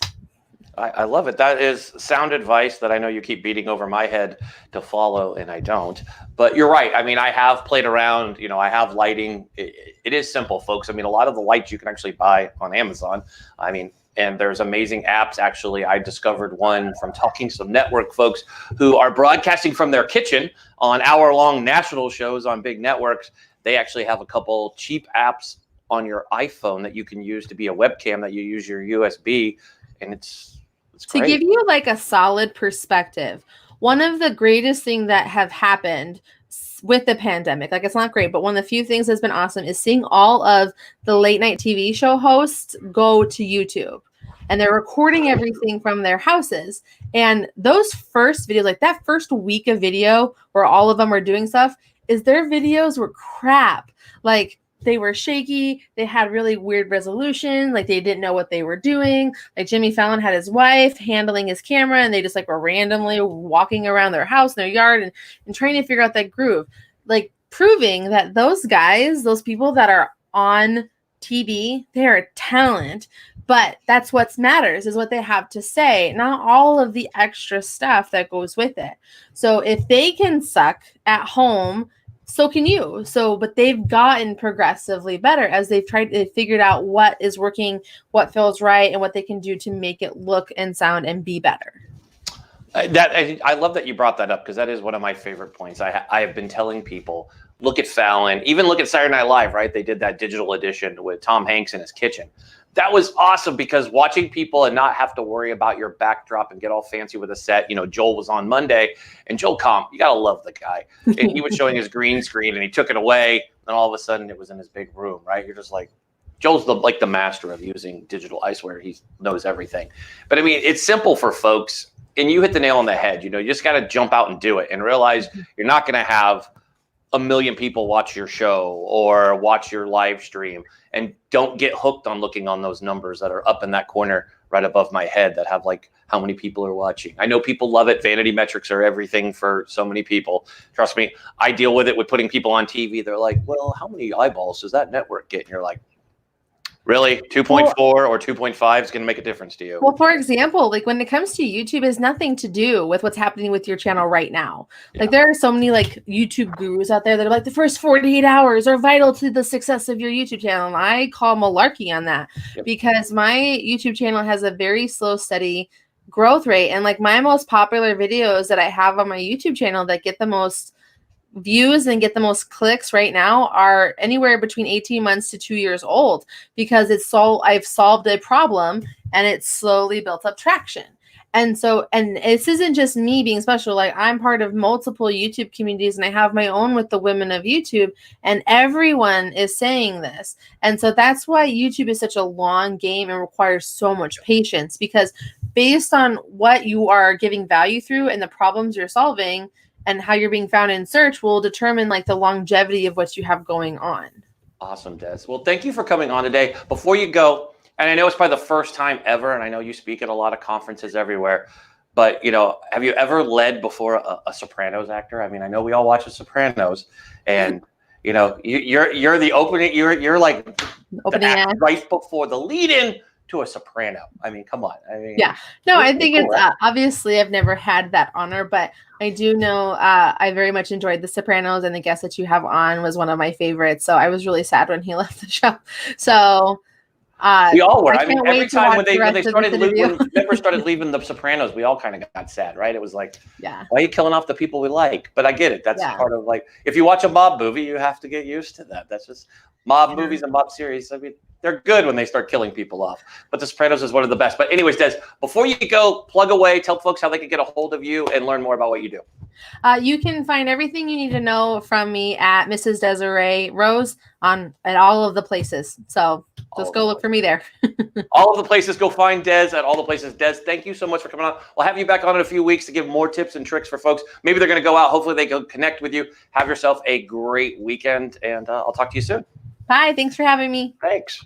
I love it. That is sound advice that I know you keep beating over my head to follow, and I don't. But you're right. I mean, I have played around. You know, I have lighting. It is simple, folks. I mean, a lot of the lights you can actually buy on Amazon. I mean, and there's amazing apps. Actually, I discovered one from Talking Some Network folks who are broadcasting from their kitchen on hour-long national shows on big networks. They actually have a couple cheap apps on your iPhone that you can use to be a webcam that you use your USB, and it's to great. give you like a solid perspective. One of the greatest things that have happened with the pandemic, like it's not great, but one of the few things that's been awesome is seeing all of the late night TV show hosts go to YouTube, and they're recording everything from their houses. And those first videos, like that first week of video where all of them are doing stuff, is their videos were crap. Like, they were shaky. They had really weird resolution. Like, they didn't know what they were doing. Like, Jimmy Fallon had his wife handling his camera, and they just like were randomly walking around their house, their yard, and trying to figure out that groove. Like, proving that those guys, those people that are on TV, they're a talent. But that's what matters, is what they have to say, not all of the extra stuff that goes with it. So if they can suck at home, so can you. But they've gotten progressively better as they've figured out what is working, what feels right, and what they can do to make it look and sound and be better. I love that you brought that up, because that is one of my favorite points. I have been telling people, look at Fallon, even look at Saturday Night Live, right? They did that digital edition with Tom Hanks in his kitchen. That was awesome, because watching people and not have to worry about your backdrop and get all fancy with a set. You know, Joel was on Monday, and Joel Comp, you got to love the guy. And he was showing his green screen, and he took it away, and all of a sudden it was in his big room, right? You're just like, Joel's the master of using digital iceware. He knows everything. But I mean, it's simple for folks, and you hit the nail on the head. You know, you just got to jump out and do it and realize you're not going to have 1 million people watch your show or watch your live stream, and don't get hooked on looking on those numbers that are up in that corner right above my head that have like how many people are watching. I know people love it. Vanity metrics are everything for so many people. Trust me, I deal with it with putting people on TV. They're like, well, how many eyeballs does that network get? And you're like, really? 2.4 or 2.5 is going to make a difference to you. Well, for example, like when it comes to YouTube, it has nothing to do with what's happening with your channel right now. Like there are so many like YouTube gurus out there that are like, the first 48 hours are vital to the success of your YouTube channel. And I call malarkey on that because my YouTube channel has a very slow, steady growth rate. And like my most popular videos that I have on my YouTube channel that get the most views and get the most clicks right now are anywhere between 18 months to 2 years old, because I've solved a problem and it's slowly built up traction. And so, and this isn't just me being special. Like, I'm part of multiple YouTube communities, and I have my own with the women of YouTube, and everyone is saying this. And so that's why YouTube is such a long game and requires so much patience, because based on what you are giving value through and the problems you're solving and how you're being found in search will determine like the longevity of what you have going on. Awesome, Des. Well, thank you for coming on today. Before you go, and I know it's probably the first time ever, and I know you speak at a lot of conferences everywhere, but, you know, have you ever led before a Sopranos actor? I mean, I know we all watch The Sopranos, and, you know, you're the opening, you're like Opening act. right before the lead-in to a Soprano. I mean, come on. I mean, yeah. No, I think cool, it's obviously I've never had that honor, but I do know I very much enjoyed The Sopranos, and the guest that you have on was one of my favorites. So I was really sad when he left the show. So we all were. I mean, every wait to time watch when they the rest of started this interview. when Denver started leaving The Sopranos, we all kind of got sad, right? It was like, Yeah. why are you killing off the people we like? But I get it. That's Yeah. part of, like, if you watch a mob movie, you have to get used to that. That's just mob movies and mob series. I mean, they're good when they start killing people off. But The Sopranos is one of the best. But anyways, Des, before you go, plug away, tell folks how they can get a hold of you and learn more about what you do. You can find everything you need to know from me at Mrs. Desiree Rose at all of the places. So just go look for me there. All of the places, go find Des at all the places. Des, thank you so much for coming on. We'll have you back on in a few weeks to give more tips and tricks for folks. Maybe they're going to go out. Hopefully they can connect with you. Have yourself a great weekend, and I'll talk to you soon. Bye. Thanks for having me. Thanks.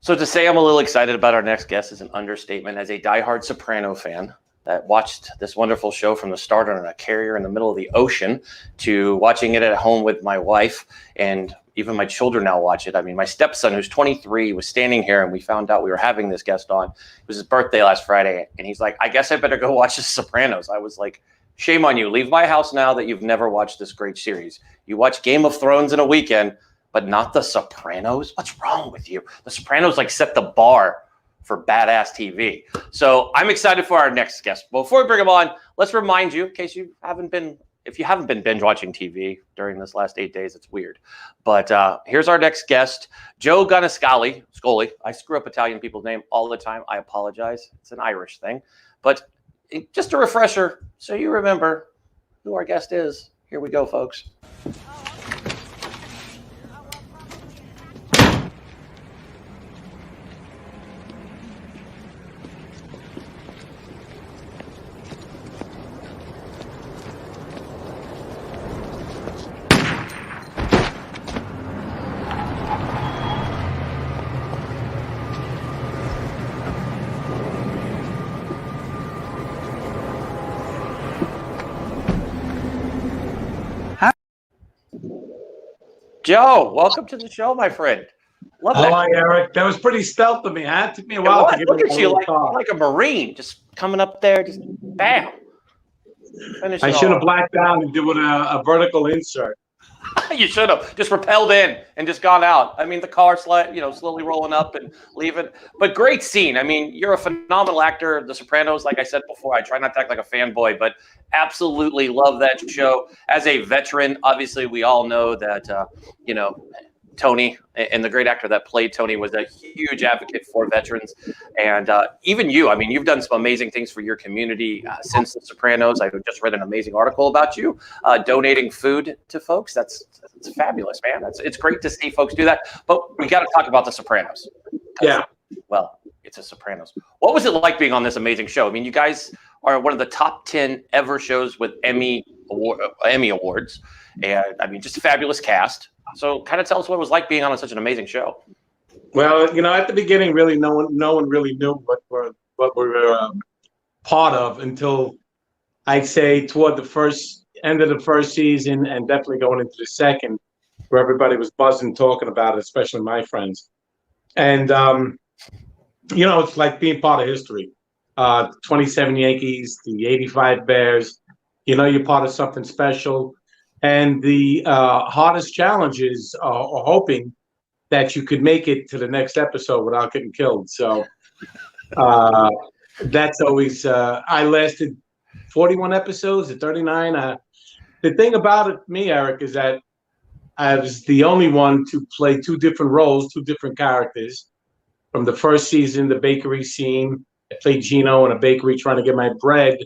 So to say I'm a little excited about our next guest is an understatement. As a diehard Soprano fan that watched this wonderful show from the start on a carrier in the middle of the ocean to watching it at home with my wife, and even my children now watch it. I mean, my stepson, who's 23, was standing here, and we found out we were having this guest on. It was his birthday last Friday, and he's like, I guess I better go watch The Sopranos. I was like, shame on you. Leave my house now that you've never watched this great series. You watch Game of Thrones in a weekend, but not The Sopranos? What's wrong with you? The Sopranos like set the bar for badass TV. So I'm excited for our next guest. Before we bring him on, let's remind you, in case you haven't been, if you haven't been binge watching TV during this last 8 days, it's weird. But here's our next guest, Joe Gannascoli. I screw up Italian people's name all the time. I apologize. It's an Irish thing. But just a refresher, so you remember who our guest is. Here we go, folks. Joe, welcome to the show, my friend. Love that. Hi, Eric. That was pretty stealth of me, huh? It took me a while to get Look at it you, like a Marine, just coming up there, just bam. I should have blacked out and did with a vertical insert. You should have just rappelled in and just gone out. I mean, the car slowly rolling up and leaving. But great scene. I mean, you're a phenomenal actor. The Sopranos, like I said before, I try not to act like a fanboy, but absolutely love that show. As a veteran, obviously, we all know that, Tony and the great actor that played Tony was a huge advocate for veterans. And even you, I mean, you've done some amazing things for your community since The Sopranos. I just read an amazing article about you donating food to folks. It's fabulous, man. It's great to see folks do that. But we got to talk about The Sopranos. Yeah. Well, it's a Sopranos. What was it like being on this amazing show? I mean, you guys are one of the top 10 ever shows with Emmy Awards. And I mean, just a fabulous cast. So kind of tell us what it was like being on such an amazing show. Well, at the beginning, really, no one really knew what we were part of until I'd say toward the end of the first season, and definitely going into the second, where everybody was buzzing talking about it, especially my friends. And it's like being part of history. 27 Yankees, the 85 Bears. You're part of something special. And the hardest challenges are hoping that you could make it to the next episode without getting killed. So that's always, I lasted 41 episodes at 39. The thing about it, me, Eric, is that I was the only one to play two different roles, two different characters. From the first season, the bakery scene, I played Gino in a bakery trying to get my bread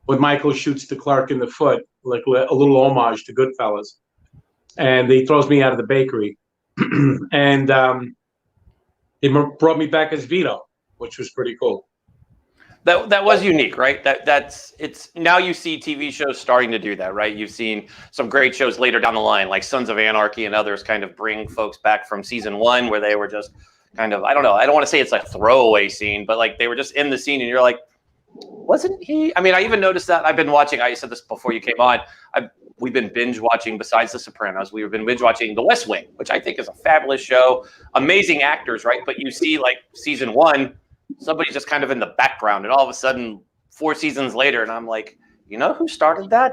when Michael shoots the clerk in the foot, like a little homage to Goodfellas. And he throws me out of the bakery. And he brought me back as Vito, which was pretty cool. That was unique, right? It's now you see TV shows starting to do that, right? You've seen some great shows later down the line, like Sons of Anarchy and others, kind of bring folks back from season 1 where they were just kind of, I don't know, I don't want to say it's like a throwaway scene, but like they were just in the scene and you're like, wasn't he? I mean, I even noticed that. I've been watching, I said this before you came on, we've been binge watching, besides The Sopranos, we've been binge watching The West Wing, which I think is a fabulous show. Amazing actors, right? But you see like season 1, somebody's just kind of in the background, and all of a sudden 4 seasons later, and I'm like, you know who started that?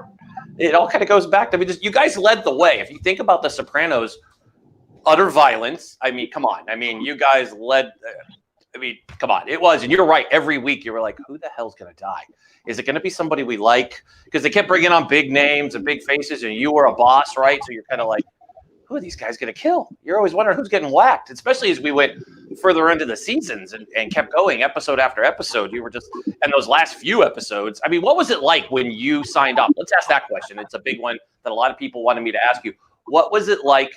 It all kind of goes back to, I mean, you guys led the way. If you think about The Sopranos, utter violence. I mean, come on. I mean, you guys led. I mean, come on. It was, and you're right. Every week you were like, who the hell's going to die? Is it going to be somebody we like? Because they kept bringing on big names and big faces, and you were a boss, right? So you're kind of like, who are these guys going to kill? You're always wondering who's getting whacked, especially as we went further into the seasons and kept going episode after episode. You were just, and those last few episodes, I mean, what was it like when you signed up? Let's ask that question. It's a big one that a lot of people wanted me to ask you. What was it like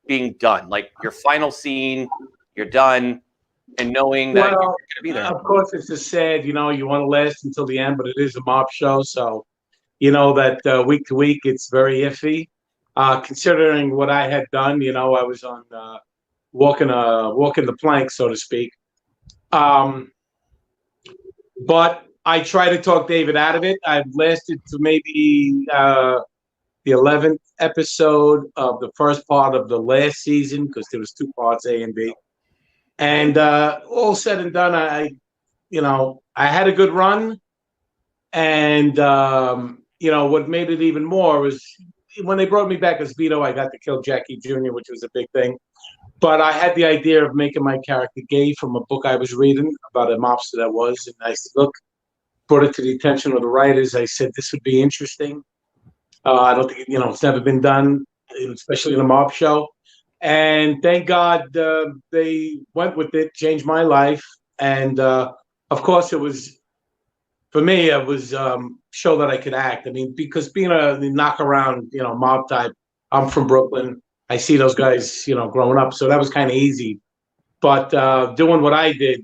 being done? Like your final scene, you're done, and knowing that you're going to be there. Of course, it's just sad, you know, you want to last until the end, but it is a mob show. So, you know, that week to week, it's very iffy. Considering what I had done, you know, I was on walking the plank, so to speak. But I try to talk David out of it. I've lasted to maybe the 11th episode of the first part of the last season, because there was 2 parts, A and B. And all said and done, I had a good run. And, you know, what made it even more was when they brought me back as Vito, I got to kill Jackie Jr., which was a big thing. But I had the idea of making my character gay from a book I was reading about a mobster that was. And I said, look, brought it to the attention of the writers. I said, this would be interesting. I don't think, you know, it's never been done, especially in a mob show. And thank God they went with it, changed my life. And, of course, it was, for me, it was show that I could act. I mean, because being a knock-around, you know, mob type, I'm from Brooklyn. I see those guys, you know, growing up. So that was kind of easy. But doing what I did,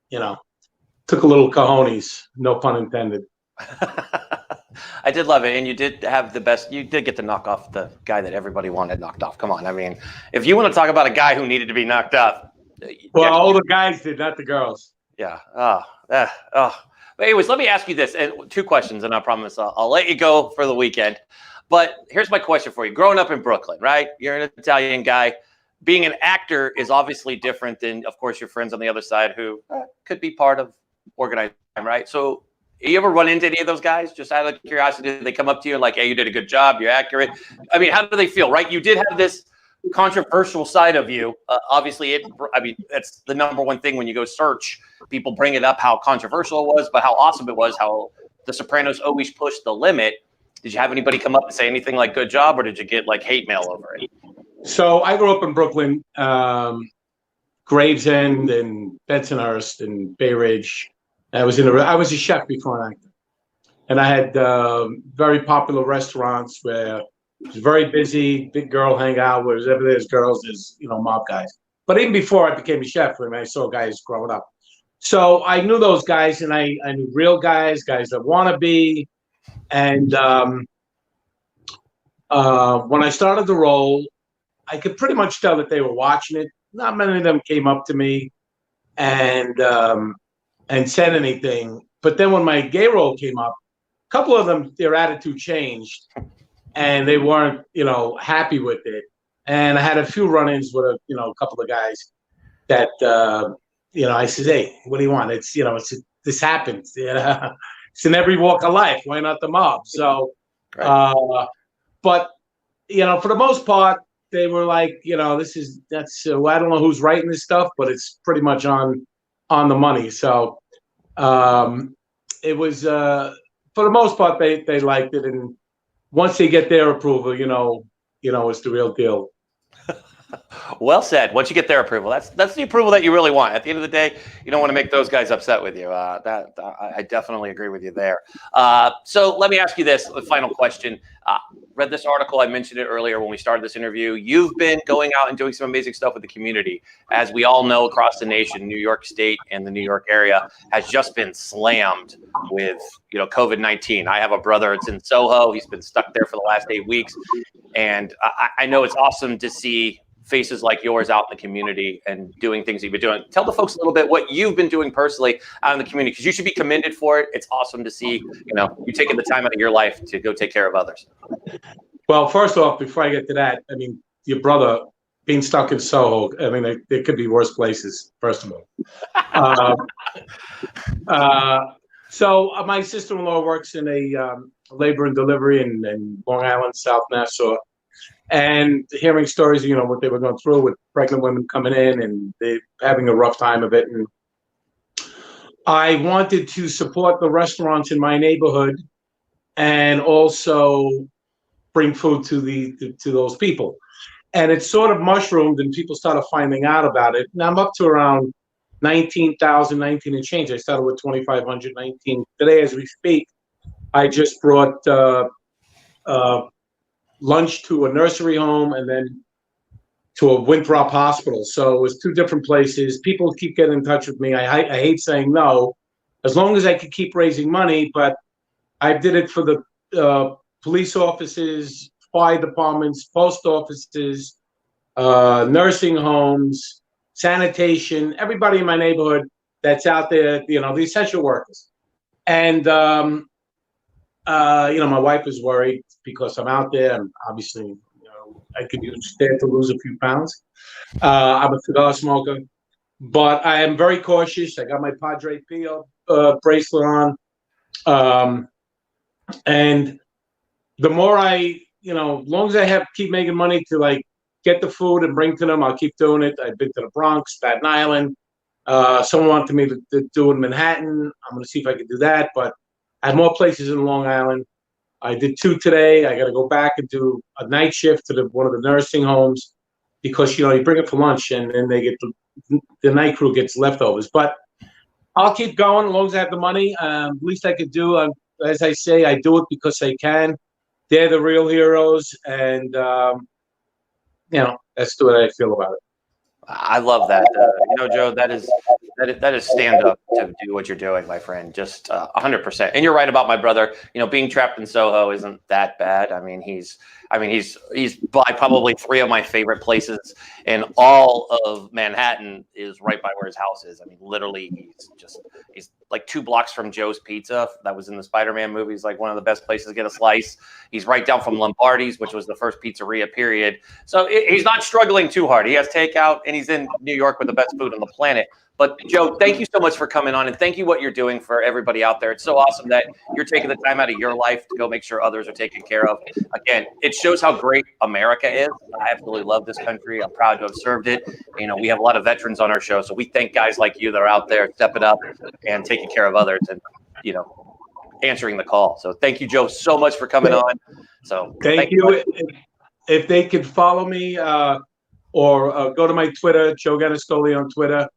you know, took a little cojones, no pun intended. I did love it, and you did have the best. You did get to knock off the guy that everybody wanted knocked off. Come on, I mean, if you want to talk about a guy who needed to be knocked off, well, all the guys did, not the girls. Yeah. But anyways, let me ask you this, and 2 questions, and I promise I'll let you go for the weekend. But here's my question for you: growing up in Brooklyn, right? You're an Italian guy. Being an actor is obviously different than, of course, your friends on the other side who could be part of organized crime, right? So. You ever run into any of those guys? Just out of curiosity, did they come up to you and like, hey, you did a good job, you're accurate? I mean, how do they feel, right? You did have this controversial side of you. Obviously, that's the number one thing when you go search. People bring it up how controversial it was, but how awesome it was, how The Sopranos always pushed the limit. Did you have anybody come up and say anything like good job, or did you get like hate mail over it? So I grew up in Brooklyn, Gravesend and Bensonhurst and Bay Ridge. I was a chef before an actor, and I had very popular restaurants where it was very busy, big girl hangout. Wherever there's girls, there's, you know, mob guys. But even before I became a chef, when I saw guys growing up, so I knew those guys, and I knew real guys that want to be. And when I started the role, I could pretty much tell that they were watching it. Not many of them came up to me, and said anything. But then when my gay role came up, a couple of them, their attitude changed, and they weren't, you know, happy with it. And I had a few run-ins with a couple of guys that, you know, I said, hey, what do you want? It's, you know, this happens. It's in every walk of life. Why not the mob? So, right. But, you know, for the most part, they were like, you know, that's I don't know who's writing this stuff, but it's pretty much on the money. So it was for the most part they liked it, and once they get their approval, you know it's the real deal. Well said. Once you get their approval, that's the approval that you really want. At the end of the day, you don't want to make those guys upset with you. I definitely agree with you there. So let me ask you this, the final question. Read this article. I mentioned it earlier when we started this interview. You've been going out and doing some amazing stuff with the community. As we all know, across the nation, New York State and the New York area has just been slammed with COVID-19. I have a brother. It's in Soho. He's been stuck there for the last 8 weeks, and I know it's awesome to see faces like yours out in the community and doing things you've been doing. Tell the folks a little bit what you've been doing personally out in the community, because you should be commended for it. It's awesome to see, you taking the time out of your life to go take care of others. Well, first off, before I get to that, I mean, your brother being stuck in Soho, I mean, there could be worse places, first of all. So my sister-in-law works in a labor and delivery in Long Island, South Nassau. And hearing stories, what they were going through with pregnant women coming in and they having a rough time of it. And I wanted to support the restaurants in my neighborhood and also bring food to those people. And it sort of mushroomed and people started finding out about it. Now I'm up to around 19,000, 19 and change. I started with 2,500, 19. Today, as we speak, I just brought lunch to a nursery home and then to a Winthrop hospital. So it was two different places. People keep getting in touch with me. I hate saying no, as long as I could keep raising money, but I did it for the police offices, fire departments, post offices, nursing homes, sanitation, everybody in my neighborhood that's out there, the essential workers. And, my wife is worried because I'm out there and obviously, I could stand to lose a few pounds. I'm a cigar smoker, but I am very cautious. I got my Padre Pio bracelet on. And the more as long as I keep making money to get the food and bring to them, I'll keep doing it. I've been to the Bronx, Staten Island. Someone wanted me to do it in Manhattan. I'm going to see if I can do that, but I have more places in Long Island. I did 2 today. I got to go back and do a night shift to one of the nursing homes because, you bring it for lunch and then they get the night crew gets leftovers. But I'll keep going as long as I have the money. Least I could do, as I say, I do it because I can. They're the real heroes. And, that's the way I feel about it. I love that. Joe, that is stand up to do what you're doing, my friend. Just 100%. And you're right about my brother. Being trapped in Soho isn't that bad. I mean, he's by probably 3 of my favorite places in all of Manhattan is right by where his house is. I mean, literally, he's like 2 blocks from Joe's Pizza. That was in the Spider-Man movies, like one of the best places to get a slice. He's right down from Lombardi's, which was the first pizzeria, period. So he's not struggling too hard. He has takeout, and he's in New York with the best food on the planet. But Joe, thank you so much for coming on, and thank you what you're doing for everybody out there. It's so awesome that you're taking the time out of your life to go make sure others are taken care of. Again, it shows how great America is. I absolutely love this country. I'm proud to have served it. We have a lot of veterans on our show, so we thank guys like you that are out there stepping up and taking care of others and, answering the call. So thank you, Joe, so much for coming on. So thank you. If they could follow me or go to my Twitter, Joe Gannascoli on Twitter,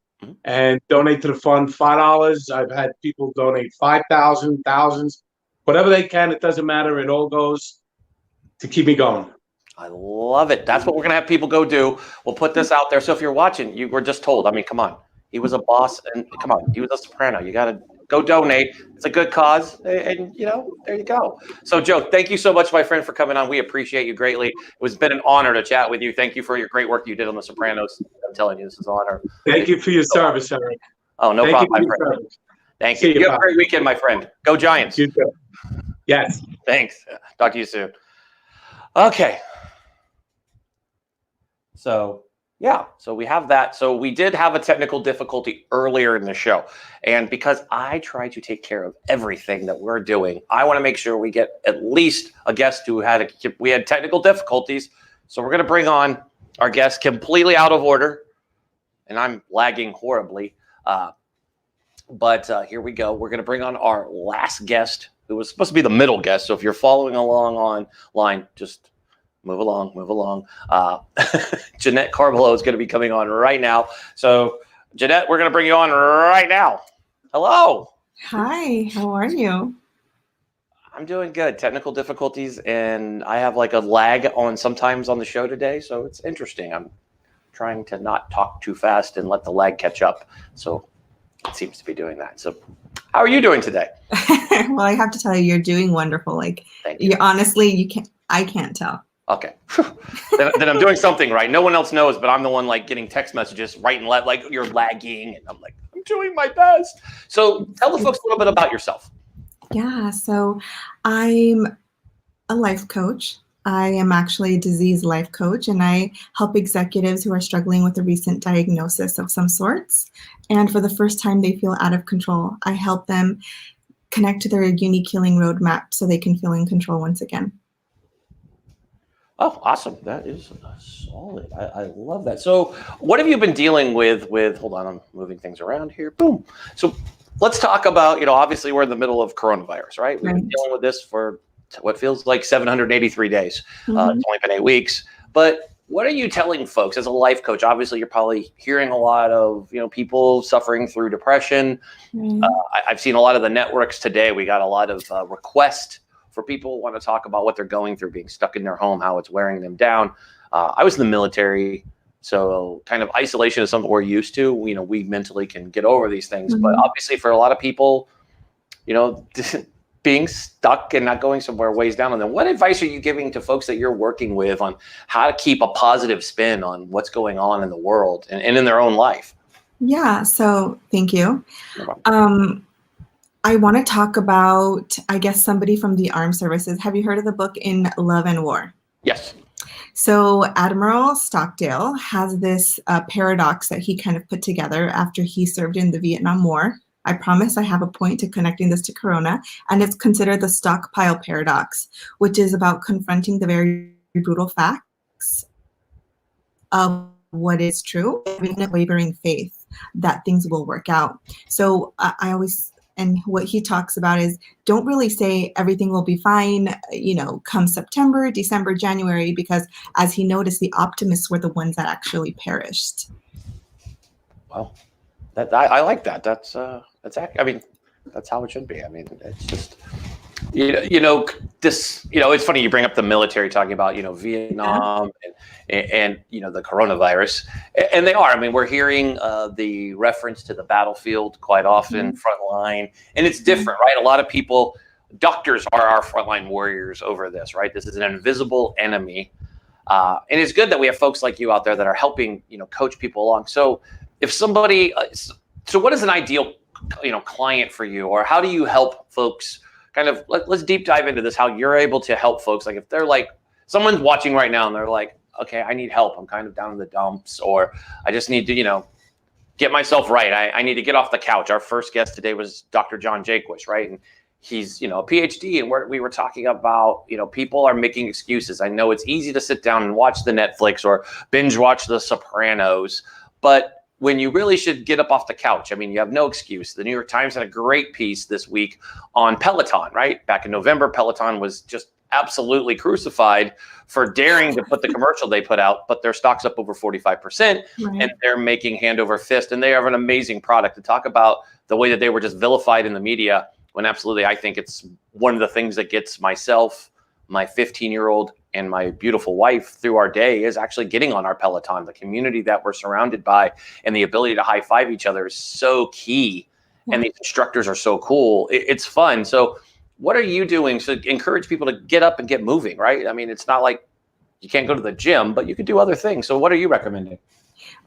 and donate to the fund. $5. I've had people donate 5,000, thousands, whatever they can. It doesn't matter. It all goes to keep me going. I love it. That's what we're going to have people go do. We'll put this out there. So if you're watching, you were just told, I mean, come on. He was a boss and come on, he was a soprano. You got to go donate. It's a good cause. And there you go. So Joe, thank you so much, my friend, for coming on. We appreciate you greatly. It's been an honor to chat with you. Thank you for your great work you did on The Sopranos. I'm telling you, this is an honor. Thank you for your service, Eric. Oh, no problem, my friend. Service. Thank you. You have a great weekend, my friend. Go Giants. You too. Yes. Thanks. Talk to you soon. Okay. So we have that. So we did have a technical difficulty earlier in the show. And because I try to take care of everything that we're doing, I want to make sure we get at least a guest who we had technical difficulties. So we're going to bring on our guest completely out of order. And I'm lagging horribly. But here we go. We're going to bring on our last guest, who was supposed to be the middle guest. So if you're following along online, just Move along, move along. Jeanette Carvalho is going to be coming on right now. So, Jeanette, we're going to bring you on right now. Hello. Hi, how are you? I'm doing good. Technical difficulties, and I have like a lag on sometimes on the show today, so it's interesting. I'm trying to not talk too fast and let the lag catch up. So it seems to be doing that. So how are you doing today? Well, I have to tell you, you're doing wonderful. Like, Thank you. Honestly, I can't tell. Okay. then I'm doing something right. No one else knows, but I'm the one like getting text messages right and left, like you're lagging, and I'm like, I'm doing my best. So tell the folks a little bit about yourself. Yeah, so I'm a life coach. I am actually a disease life coach, and I help executives who are struggling with a recent diagnosis of some sorts. And for the first time, they feel out of control. I help them connect to their unique healing roadmap so they can feel in control once again. Oh, awesome. That is solid. I love that. So what have you been dealing with, hold on, I'm moving things around here. Boom. So let's talk about, obviously we're in the middle of coronavirus, right? We've been dealing with this for what feels like 783 days. It's only been 8 weeks. But what are you telling folks as a life coach? Obviously, you're probably hearing a lot of, people suffering through depression. I've seen a lot of the networks today. We got a lot of requests for people who want to talk about what they're going through, being stuck in their home, how it's wearing them down. I was in the military, so kind of isolation is something we're used to. We mentally can get over these things, but obviously for a lot of people, being stuck and not going somewhere weighs down on them. What advice are you giving to folks that you're working with on how to keep a positive spin on what's going on in the world and in their own life? Yeah, so thank you. I want to talk about, I guess, somebody from the armed services. Have you heard of the book In Love and War? Yes. So Admiral Stockdale has this paradox that he kind of put together after he served in the Vietnam War. I promise I have a point to connecting this to Corona, and it's considered the stockpile paradox, which is about confronting the very brutal facts of what is true, having a wavering faith that things will work out. So I always, and what he talks about is don't really say everything will be fine, come September, December, January, because as he noticed, the optimists were the ones that actually perished. Wow. I like that. That's how it should be. I mean, it's just, it's funny you bring up the military talking about, Vietnam and the coronavirus, and they are. I mean, we're hearing the reference to the battlefield quite often, front line, and it's different, right? A lot of people, doctors are our frontline warriors over this, right? This is an invisible enemy, and it's good that we have folks like you out there that are helping, coach people along. So if somebody, so what is an ideal, client for you, or how do you help folks? Kind of, let's deep dive into this, how you're able to help folks. Like if they're like, someone's watching right now and they're like, okay, I need help. I'm kind of down in the dumps, or I just need to, get myself right. I need to get off the couch. Our first guest today was Dr. John Jaquish, right? And he's, a PhD, and we were talking about, people are making excuses. I know it's easy to sit down and watch the Netflix or binge watch the Sopranos, but when you really should get up off the couch. I mean, you have no excuse. The New York Times had a great piece this week on Peloton, right? Back in November, Peloton was just absolutely crucified for daring to put the commercial they put out, but their stock's up over 45%, and they're making hand over fist, and they have an amazing product. To talk about the way that they were just vilified in the media, when absolutely I think it's one of the things that gets myself, my 15-year-old, and my beautiful wife through our day is actually getting on our Peloton. The community that we're surrounded by and the ability to high five each other is so key. And these instructors are so cool. It's fun. So what are you doing to encourage people to get up and get moving, right? I mean, it's not like you can't go to the gym, but you could do other things. So what are you recommending?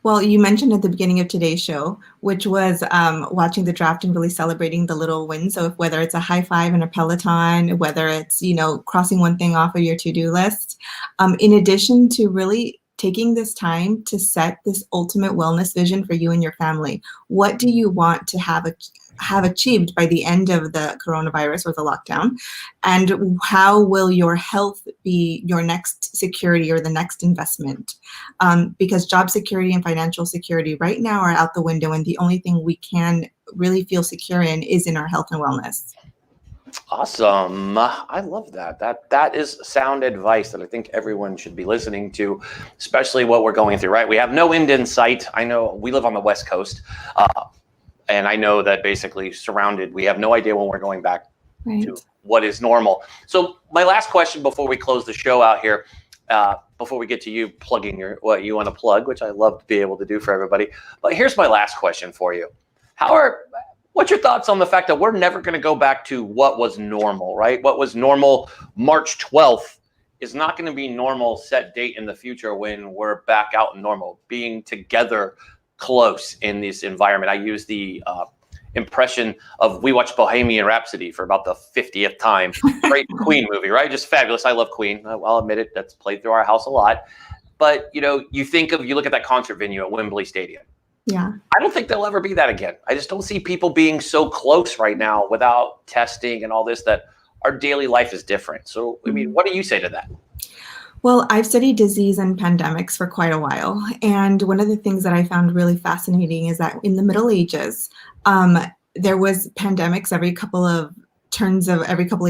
Well, you mentioned at the beginning of today's show, which was watching the draft and really celebrating the little wins. So whether it's a high five and a Peloton, whether it's, crossing one thing off of your to-do list, in addition to really taking this time to set this ultimate wellness vision for you and your family. What do you want to have achieved by the end of the coronavirus or the lockdown? And how will your health be your next security or the next investment? Because job security and financial security right now are out the window, and the only thing we can really feel secure in is in our health and wellness. Awesome. I love that. That is sound advice that I think everyone should be listening to, especially what we're going through, right? We have no end in sight. I know we live on the West Coast, and I know that basically surrounded, we have no idea when we're going back to what is normal. So my last question before we close the show out here, before we get to you plugging what you want to plug, which I love to be able to do for everybody. But here's my last question for you. What's your thoughts on the fact that we're never going to go back to what was normal, right? What was normal March 12th is not going to be normal set date in the future when we're back out in normal, being together close in this environment. I use the impression of we watched Bohemian Rhapsody for about the 50th time. Great Queen movie, right? Just fabulous. I love Queen. I'll admit it. That's played through our house a lot. But, you look at that concert venue at Wembley Stadium. Yeah. I don't think there'll ever be that again. I just don't see people being so close right now without testing and all this, that our daily life is different. So, I mean, what do you say to that? Well, I've studied disease and pandemics for quite a while. And one of the things that I found really fascinating is that in the Middle Ages, there was pandemics every couple of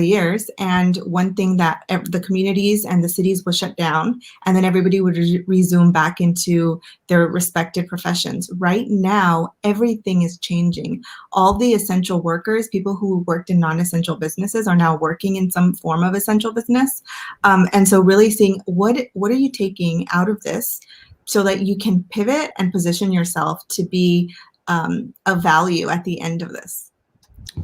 years. And one thing that the communities and the cities would shut down, and then everybody would resume back into their respective professions. Right now, everything is changing. All the essential workers, people who worked in non-essential businesses, are now working in some form of essential business. And so really seeing what are you taking out of this so that you can pivot and position yourself to be of value at the end of this.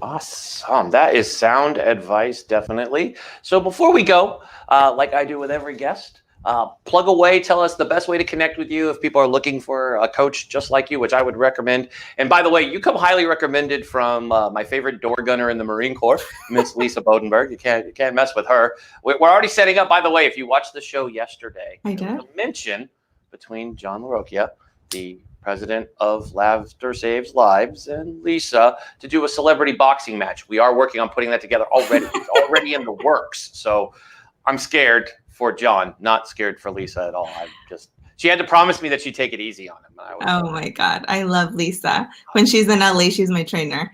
Awesome. That is sound advice, definitely. So before we go, like I do with every guest, plug away. Tell us the best way to connect with you if people are looking for a coach just like you, which I would recommend. And by the way, you come highly recommended from my favorite door gunner in the Marine Corps, Miss Lisa Bodenberg. You can't mess with her. We're already setting up, by the way, if you watched the show yesterday, I did. A mention between John LaRocchia, the president of Laughter Saves Lives, and Lisa to do a celebrity boxing match. We are working on putting that together already. It's already in the works. So I'm scared for John, not scared for Lisa at all. She had to promise me that she'd take it easy on him. Oh my God. I love Lisa. When she's in LA, she's my trainer.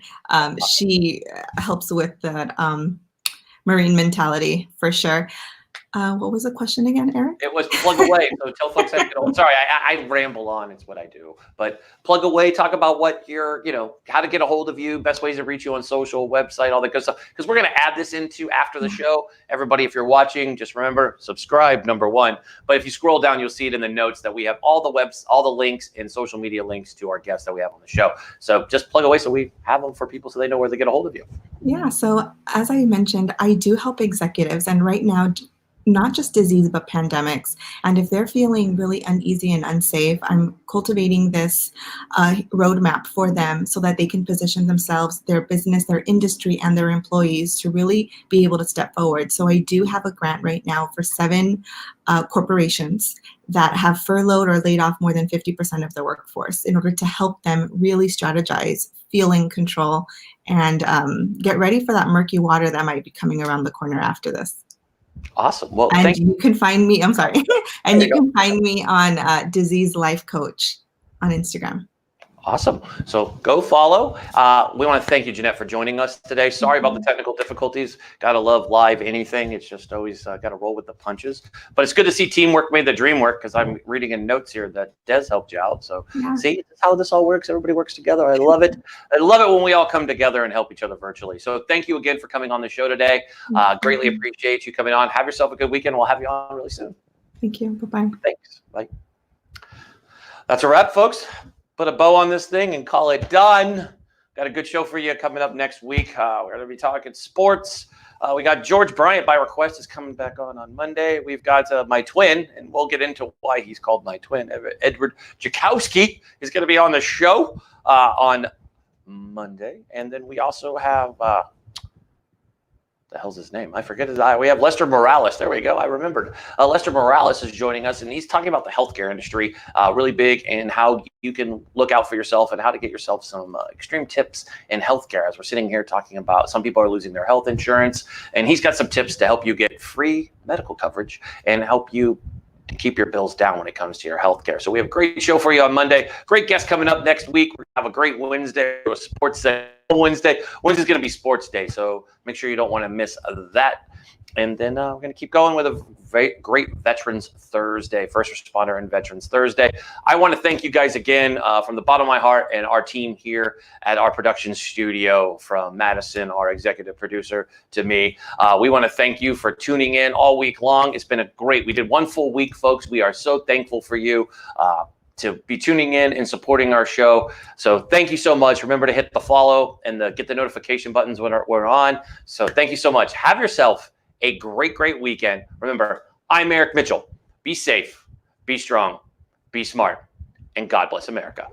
She helps with that Marine mentality for sure. What was the question again, Eric? It was plug away. So tell folks how to get hold. Sorry, I ramble on. It's what I do. But plug away. Talk about what how to get a hold of you, best ways to reach you on social, website, all that good stuff. Because we're going to add this into after the show. Everybody, if you're watching, just remember, subscribe, number one. But if you scroll down, you'll see it in the notes that we have all the links and social media links to our guests that we have on the show. So just plug away so we have them for people so they know where to get a hold of you. Yeah. So as I mentioned, I do help executives. And right now, not just disease, but pandemics. And if they're feeling really uneasy and unsafe, I'm cultivating this roadmap for them so that they can position themselves, their business, their industry, and their employees to really be able to step forward. So I do have a grant right now for 7 corporations that have furloughed or laid off more than 50% of their workforce in order to help them really strategize, feel in control, and get ready for that murky water that might be coming around the corner after this. Awesome. Well, and you can find me, I'm sorry, and you can find me on Disease Life Coach on Instagram. Awesome. So go follow. We want to thank you, Jeanette, for joining us today. Sorry about the technical difficulties. Gotta love live anything. It's just always got to roll with the punches. But it's good to see teamwork made the dream work, because I'm reading in notes here that Des helped you out. So see, this is how this all works. Everybody works together. I love it. I love it when we all come together and help each other virtually. So thank you again for coming on the show today. Greatly appreciate you coming on. Have yourself a good weekend. We'll have you on really soon. Thank you. Bye-bye. Thanks. Bye. That's a wrap, folks. Put a bow on this thing and call it done. Got a good show for you coming up next week. We're going to be talking sports. We got George Bryant by request is coming back on Monday. We've got my twin, and we'll get into why he's called my twin. Edward Jaquish is going to be on the show on Monday. And then we also have the hell's his name? I forget his eye. We have Lester Morales. There we go. I remembered. Lester Morales is joining us, and he's talking about the healthcare industry, really big, and how you can look out for yourself and how to get yourself some extreme tips in healthcare. As we're sitting here talking about, some people are losing their health insurance, and he's got some tips to help you get free medical coverage and help you to keep your bills down when it comes to your healthcare. So we have a great show for you on Monday. Great guest coming up next week. We have a great Wednesday, a sports day. Wednesday's going to be sports day, so make sure you don't want to miss that. And then we're going to keep going with a great Veterans Thursday, First Responder and Veterans Thursday. I want to thank you guys again from the bottom of my heart and our team here at our production studio, from Madison, our executive producer, to me. We want to thank you for tuning in all week long. It's been we did one full week, folks. We are so thankful for you to be tuning in and supporting our show. So thank you so much. Remember to hit the follow and get the notification buttons when we're on. So thank you so much. Have yourself a great weekend. Remember, I'm Eric Mitchell. Be safe, be strong, be smart, and God bless America.